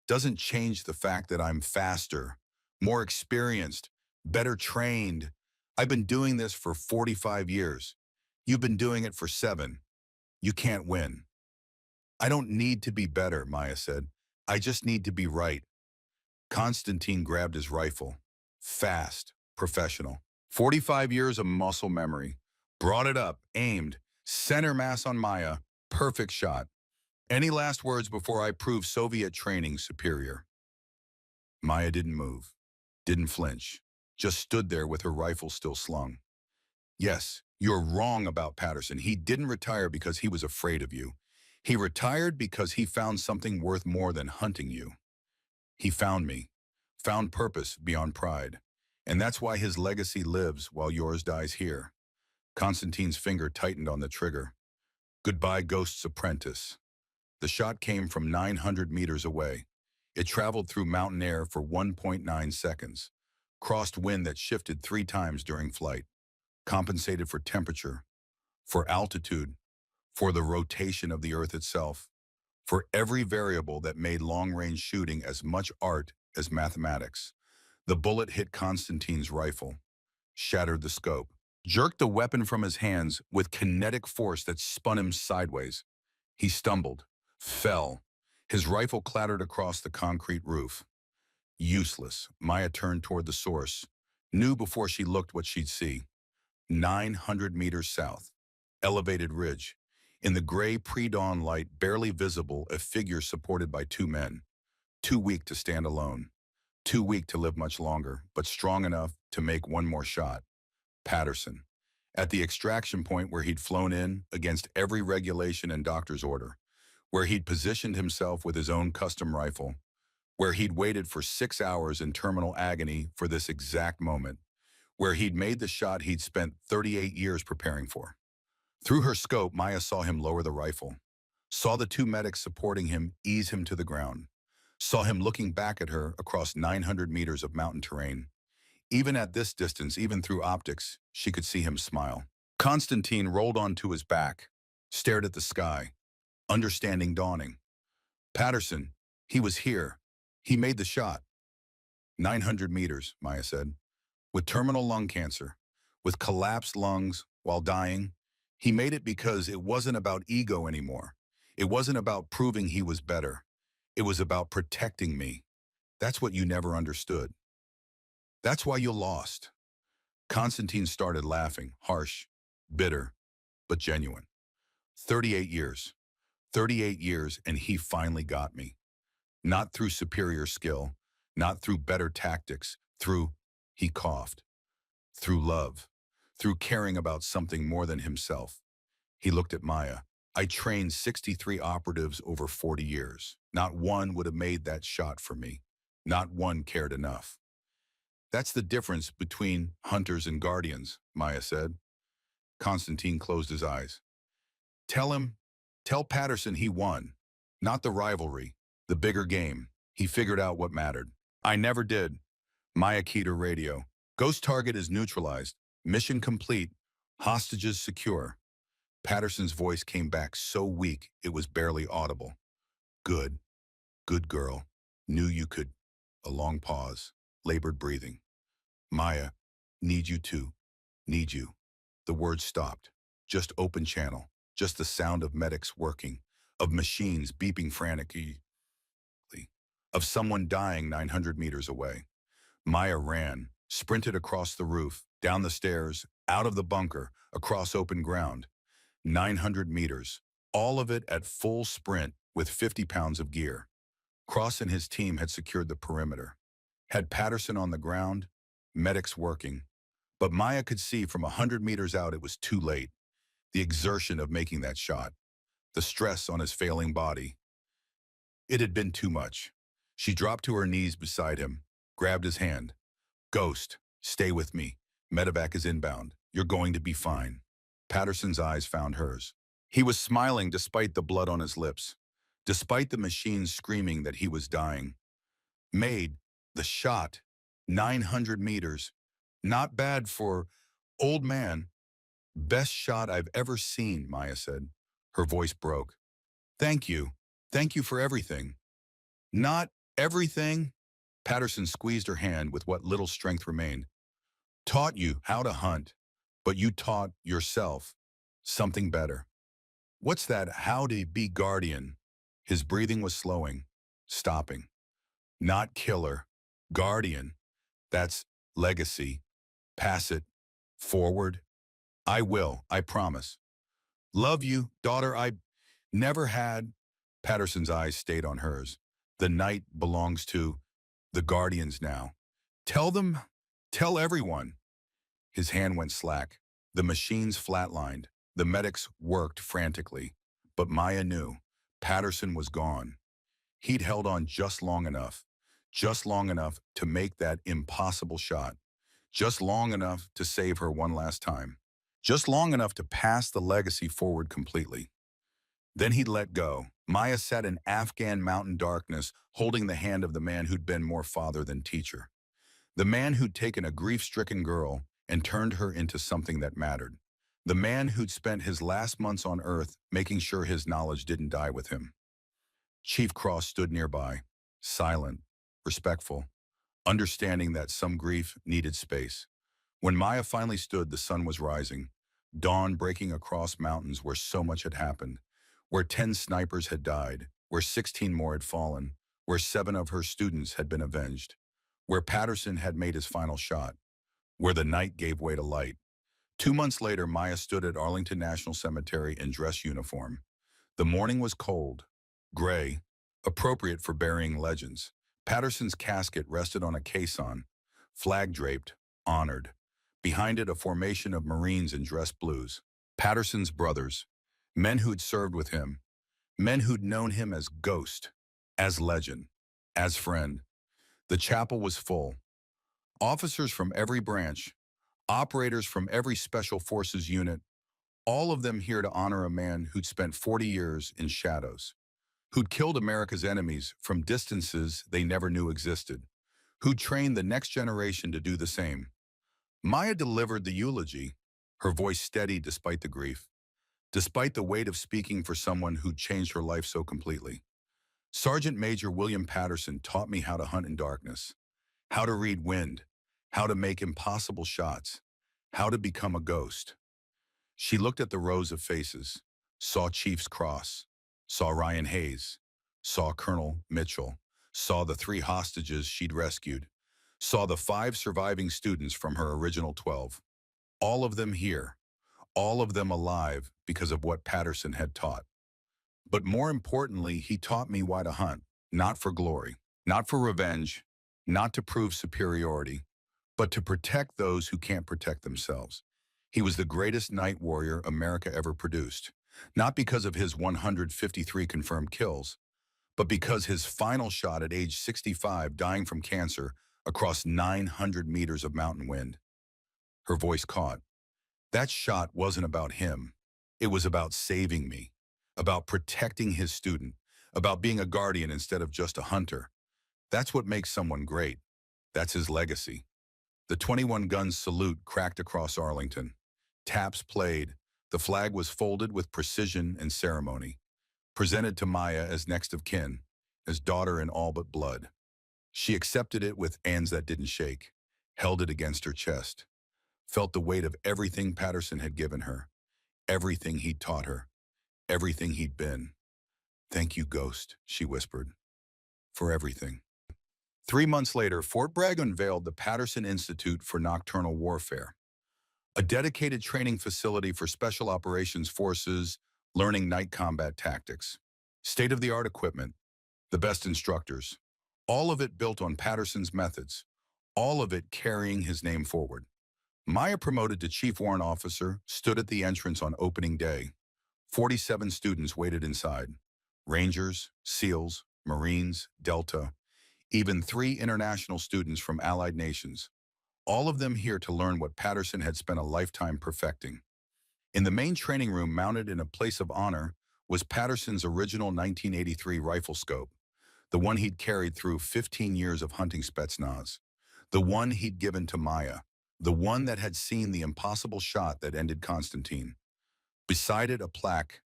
Doesn't change the fact that I'm faster, more experienced, better trained. I've been doing this for 45 years. You've been doing it for 7. You can't win. I don't need to be better, Maya said. I just need to be right. Constantine grabbed his rifle. Fast, professional. 45 years of muscle memory. Brought it up, aimed, center mass on Maya, perfect shot. Any last words before I prove Soviet training superior? Maya didn't move, didn't flinch, just stood there with her rifle still slung. Yes, you're wrong about Patterson. He didn't retire because he was afraid of you. He retired because he found something worth more than hunting you. He found me, found purpose beyond pride. And that's why his legacy lives while yours dies here. Constantine's finger tightened on the trigger. Goodbye, Ghost's apprentice. The shot came from 900 meters away. It traveled through mountain air for 1.9 seconds, crossed wind that shifted 3 times during flight, compensated for temperature, for altitude, for the rotation of the Earth itself, for every variable that made long-range shooting as much art as mathematics. The bullet hit Constantine's rifle, shattered the scope, jerked the weapon from his hands with kinetic force that spun him sideways. He stumbled, fell. His rifle clattered across the concrete roof. Useless. Maya turned toward the source, knew before she looked what she'd see. 900 meters south, elevated ridge. In the gray pre-dawn light, barely visible, a figure supported by 2 men. Too weak to stand alone. Too weak to live much longer, but strong enough to make one more shot. Patterson. At the extraction point where he'd flown in against every regulation and doctor's order, where he'd positioned himself with his own custom rifle, where he'd waited for 6 hours in terminal agony for this exact moment, where he'd made the shot he'd spent 38 years preparing for. Through her scope, Maya saw him lower the rifle, saw the two medics supporting him ease him to the ground, saw him looking back at her across 900 meters of mountain terrain. Even at this distance, even through optics, she could see him smile. Constantine rolled onto his back, stared at the sky, understanding dawning. Patterson, he was here. He made the shot. 900 meters, Maya said. With terminal lung cancer, with collapsed lungs while dying, he made it because it wasn't about ego anymore. It wasn't about proving he was better. It was about protecting me. That's what you never understood. That's why you lost. Constantine started laughing, harsh, bitter, but genuine. 38 years. 38 years, and he finally got me. Not through superior skill, not through better tactics, he coughed, through love, through caring about something more than himself. He looked at Maya. I trained 63 operatives over 40 years. Not one would have made that shot for me. Not one cared enough. That's the difference between hunters and guardians, Maya said. Constantine closed his eyes. Tell Patterson he won. Not the rivalry, the bigger game. He figured out what mattered. I never did. Maya keyed her radio. Ghost target is neutralized. Mission complete. Hostages secure. Patterson's voice came back so weak it was barely audible. Good. Good girl. Knew you could. A long pause. Labored breathing. Maya, need you too. Need you. The words stopped. Just open channel. Just the sound of medics working. Of machines beeping frantically. Of someone dying 900 meters away. Maya ran, sprinted across the roof, down the stairs, out of the bunker, across open ground. 900 meters. All of it at full sprint with 50 pounds of gear. Cross and his team had secured the perimeter. Had Patterson on the ground, medics working. But Maya could see from 100 meters out it was too late. The exertion of making that shot. The stress on his failing body. It had been too much. She dropped to her knees beside him, grabbed his hand. Ghost, stay with me. Medevac is inbound. You're going to be fine. Patterson's eyes found hers. He was smiling despite the blood on his lips, despite the machines screaming that he was dying. Made the shot, 900 meters. Not bad for old man. Best shot I've ever seen, Maya said. Her voice broke. Thank you. Thank you for everything. Not everything. Patterson squeezed her hand with what little strength remained. Taught you how to hunt, but you taught yourself something better. What's that how to be guardian? His breathing was slowing, stopping. Not killer, guardian. That's legacy. Pass it forward. I will, I promise. Love you, daughter. I never had. Patterson's eyes stayed on hers. The night belongs to the guardians now. Tell them, tell everyone. His hand went slack. The machines flatlined. The medics worked frantically. But Maya knew. Patterson was gone. He'd held on just long enough to make that impossible shot. Just long enough to save her one last time. Just long enough to pass the legacy forward completely. Then he'd let go. Maya sat in Afghan mountain darkness, holding the hand of the man who'd been more father than teacher. The man who'd taken a grief-stricken girl and turned her into something that mattered. The man who'd spent his last months on Earth making sure his knowledge didn't die with him. Chief Cross stood nearby, silent, respectful, understanding that some grief needed space. When Maya finally stood, the sun was rising, dawn breaking across mountains where so much had happened, where 10 snipers had died, where 16 more had fallen, where 7 of her students had been avenged, where Patterson had made his final shot, where the night gave way to light. 2 months later, Maya stood at Arlington National Cemetery in dress uniform. The morning was cold, gray, appropriate for burying legends. Patterson's casket rested on a caisson, flag draped, honored. Behind it, a formation of Marines in dress blues. Patterson's brothers, men who'd served with him, men who'd known him as ghost, as legend, as friend. The chapel was full. Officers from every branch, operators from every special forces unit, All of them here to honor a man who'd spent 40 years in shadows, who'd killed America's enemies from distances they never knew existed, who trained the next generation to do the same. Maya delivered the eulogy, her voice steady despite the grief, despite the weight of speaking for someone who'd changed her life so completely. Sergeant Major William Patterson taught me how to hunt in darkness, how to read wind, how to make impossible shots, how to become a ghost. She looked at the rows of faces, saw Chief's Cross, saw Ryan Hayes, saw Colonel Mitchell, saw the 3 hostages she'd rescued, saw the 5 surviving students from her original 12. All of them here, all of them alive because of what Patterson had taught. But more importantly, he taught me why to hunt, not for glory, not for revenge, not to prove superiority, but to protect those who can't protect themselves. He was the greatest night warrior America ever produced, not because of his 153 confirmed kills, but because his final shot at age 65, dying from cancer across 900 meters of mountain wind. Her voice caught. That shot wasn't about him. It was about saving me, about protecting his student, about being a guardian instead of just a hunter. That's what makes someone great. That's his legacy. The 21 guns salute cracked across Arlington. Taps played. The flag was folded with precision and ceremony, presented to Maya as next of kin, as daughter in all but blood. She accepted it with hands that didn't shake, held it against her chest, felt the weight of everything Patterson had given her, everything he'd taught her, everything he'd been. "Thank you, Ghost," she whispered, "for everything." 3 months later, Fort Bragg unveiled the Patterson Institute for Nocturnal Warfare, a dedicated training facility for special operations forces learning night combat tactics. State-of-the-art equipment, the best instructors, all of it built on Patterson's methods, all of it carrying his name forward. Maya, promoted to Chief Warrant Officer, stood at the entrance on opening day. 47 students waited inside. Rangers, SEALs, Marines, Delta, even 3 international students from allied nations, all of them here to learn what Patterson had spent a lifetime perfecting. In the main training room, mounted in a place of honor, was Patterson's original 1983 rifle scope, the one he'd carried through 15 years of hunting Spetsnaz, the one he'd given to Maya, the one that had seen the impossible shot that ended Constantine. Beside it, a plaque: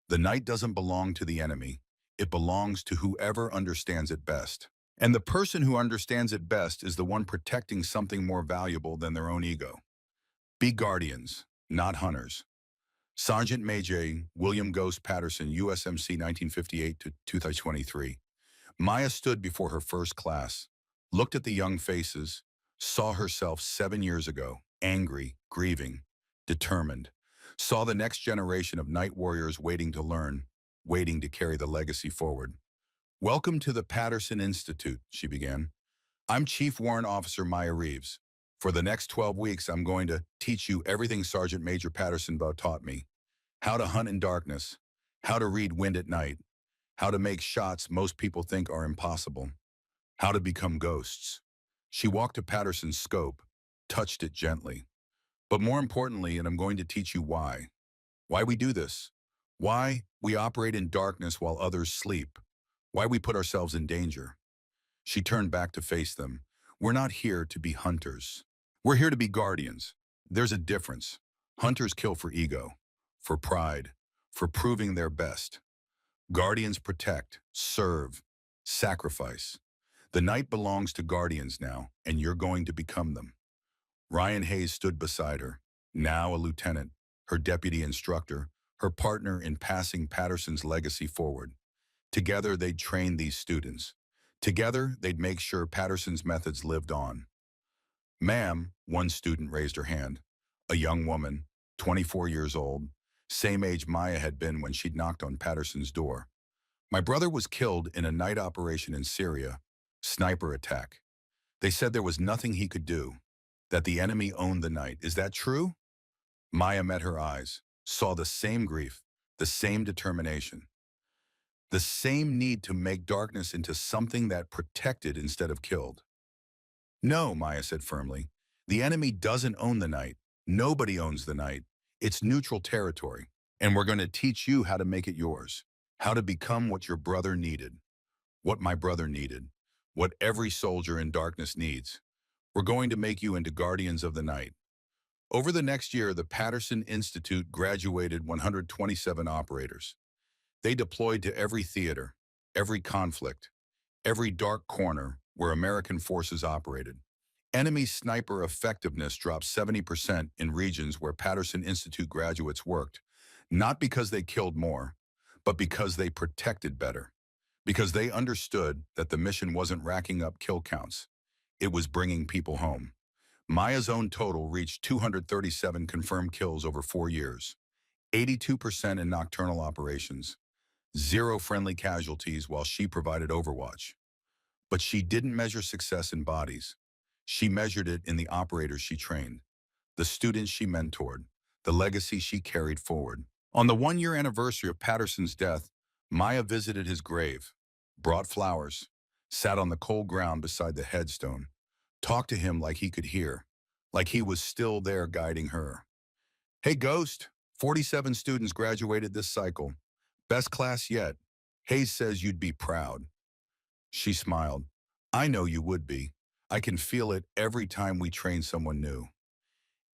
"The night doesn't belong to the enemy. It belongs to whoever understands it best. And the person who understands it best is the one protecting something more valuable than their own ego. Be guardians, not hunters." Sergeant Major William Ghost Patterson, USMC 1958 to 2023. Maya stood before her first class, looked at the young faces, saw herself 7 years ago, angry, grieving, determined, saw the next generation of night warriors waiting to learn, waiting to carry the legacy forward. "Welcome to the Patterson Institute," she began. "I'm Chief Warrant Officer Maya Reeves. For the next 12 weeks, I'm going to teach you everything Sergeant Major Patterson taught me. How to hunt in darkness, how to read wind at night, how to make shots most people think are impossible, how to become ghosts." She walked to Patterson's scope, touched it gently. "But more importantly, and I'm going to teach you why we do this, why we operate in darkness while others sleep, why we put ourselves in danger." She turned back to face them. "We're not here to be hunters. We're here to be guardians. There's a difference. Hunters kill for ego, for pride, for proving their best. Guardians protect, serve, sacrifice. The night belongs to guardians now, and you're going to become them." Ryan Hayes stood beside her, now a lieutenant, her deputy instructor, her partner in passing Patterson's legacy forward. Together, they'd train these students. Together, they'd make sure Patterson's methods lived on. "Ma'am," one student raised her hand, a young woman, 24 years old, same age Maya had been when she'd knocked on Patterson's door. "My brother was killed in a night operation in Syria, sniper attack. They said there was nothing he could do, that the enemy owned the night. Is that true?" Maya met her eyes, saw the same grief, the same determination, the same need to make darkness into something that protected instead of killed. "No," Maya said firmly. "The enemy doesn't own the night. Nobody owns the night. It's neutral territory, and we're going to teach you how to make it yours, how to become what your brother needed, what my brother needed, what every soldier in darkness needs. We're going to make you into guardians of the night. Over the next year, the Patterson Institute graduated 127 operators. They deployed to every theater, every conflict, every dark corner where American forces operated. Enemy sniper effectiveness dropped 70% in regions where Patterson Institute graduates worked, not because they killed more, but because they protected better, because they understood that the mission wasn't racking up kill counts, it was bringing people home. Maya's own total reached 237 confirmed kills over 4 years, 82% in nocturnal operations, zero friendly casualties while she provided overwatch. But she didn't measure success in bodies. She measured it in the operators she trained, the students she mentored, the legacy she carried forward. On the 1-year anniversary of Patterson's death, Maya visited his grave, brought flowers, sat on the cold ground beside the headstone, talked to him like he could hear, like he was still there guiding her. Hey, Ghost, 47 students graduated this cycle. Best class yet. Hayes says you'd be proud. She smiled. I know you would be. I can feel it every time we train someone new.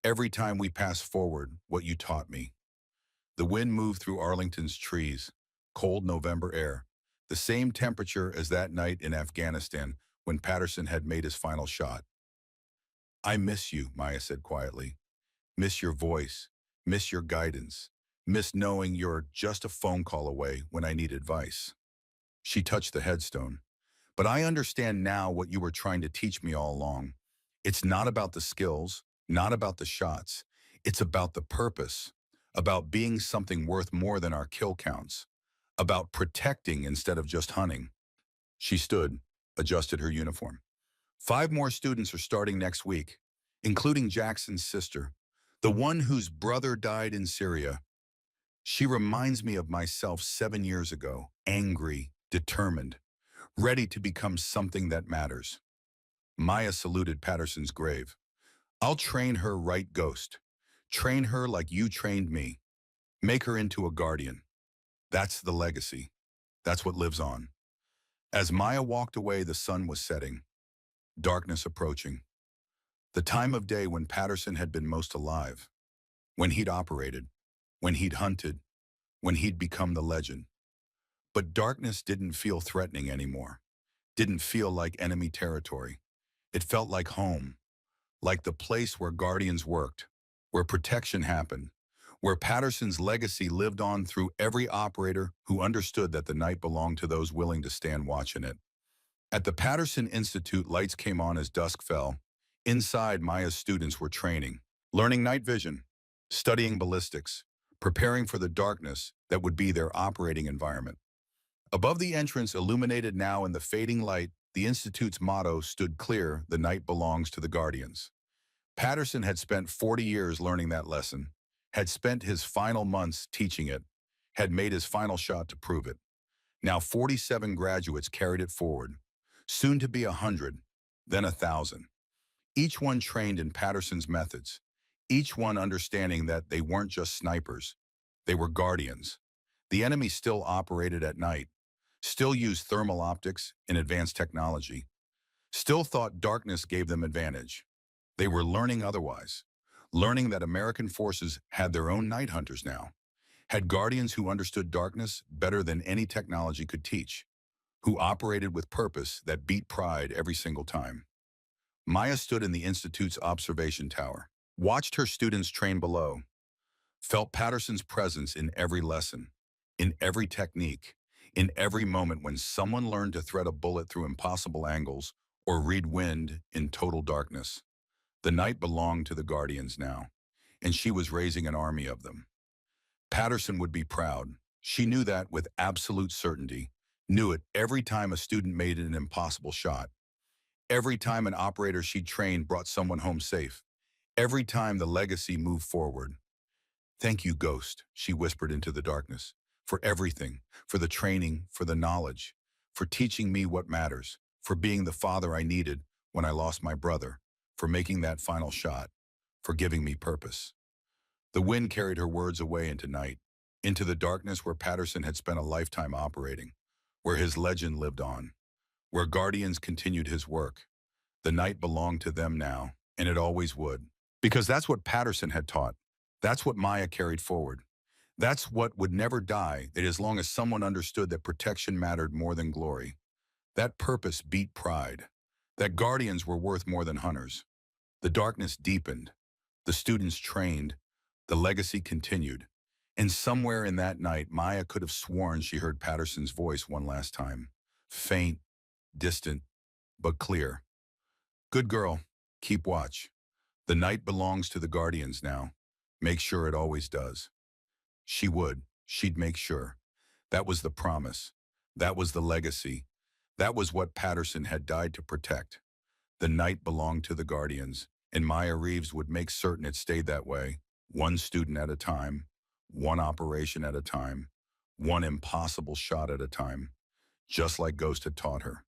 Every time we pass forward what you taught me. The wind moved through Arlington's trees, cold November air, the same temperature as that night in Afghanistan when Patterson had made his final shot. I miss you, Maya said quietly. Miss your voice, miss your guidance, miss knowing you're just a phone call away when I need advice. She touched the headstone. But I understand now what you were trying to teach me all along. It's not about the skills, not about the shots. It's about the purpose, about being something worth more than our kill counts, about protecting instead of just hunting. She stood, adjusted her uniform. 5 more students are starting next week, including Jackson's sister, the one whose brother died in Syria. She reminds me of myself 7 years ago, angry, determined, ready to become something that matters. Maya saluted Patterson's grave. I'll train her right, Ghost. Train her like you trained me. Make her into a guardian. That's the legacy. That's what lives on. As Maya walked away, the sun was setting, darkness approaching. The time of day when Patterson had been most alive, when he'd operated, when he'd hunted, when he'd become the legend. But darkness didn't feel threatening anymore, didn't feel like enemy territory. It felt like home, like the place where guardians worked, where protection happened, where Patterson's legacy lived on through every operator who understood that the night belonged to those willing to stand watch in it. At the Patterson Institute, lights came on as dusk fell. Inside, Maya's students were training, learning night vision, studying ballistics, preparing for the darkness that would be their operating environment. Above the entrance, illuminated now in the fading light, the Institute's motto stood clear: the night belongs to the guardians. Patterson had spent 40 years learning that lesson, had spent his final months teaching it, had made his final shot to prove it. Now 47 graduates carried it forward, soon to be 100, then 1,000. Each one trained in Patterson's methods, each one understanding that they weren't just snipers, they were guardians. The enemy still operated at night, still used thermal optics and advanced technology, still thought darkness gave them advantage. They were learning otherwise, learning that American forces had their own night hunters now, had guardians who understood darkness better than any technology could teach, who operated with purpose that beat pride every single time. Maya stood in the Institute's observation tower, watched her students train below, felt Patterson's presence in every lesson, in every technique, in every moment when someone learned to thread a bullet through impossible angles or read wind in total darkness. The night belonged to the guardians now, and she was raising an army of them. Patterson would be proud. She knew that with absolute certainty, knew it every time a student made an impossible shot, every time an operator she'd trained brought someone home safe, every time the legacy moved forward. Thank you, Ghost, she whispered into the darkness, for everything, for the training, for the knowledge, for teaching me what matters, for being the father I needed when I lost my brother, for making that final shot, for giving me purpose. The wind carried her words away into night, into the darkness where Patterson had spent a lifetime operating, where his legend lived on, where Guardians continued his work. The night belonged to them now, and it always would. Because that's what Patterson had taught. That's what Maya carried forward. That's what would never die, that as long as someone understood that protection mattered more than glory. That purpose beat pride. That Guardians were worth more than hunters. The darkness deepened. The students trained. The legacy continued. And somewhere in that night, Maya could have sworn she heard Patterson's voice one last time. Faint, distant, but clear. Good girl. Keep watch. The night belongs to the Guardians now. Make sure it always does. She would. She'd make sure. That was the promise. That was the legacy. That was what Patterson had died to protect. The night belonged to the Guardians, and Maya Reeves would make certain it stayed that way, one student at a time, one operation at a time, one impossible shot at a time, just like Ghost had taught her.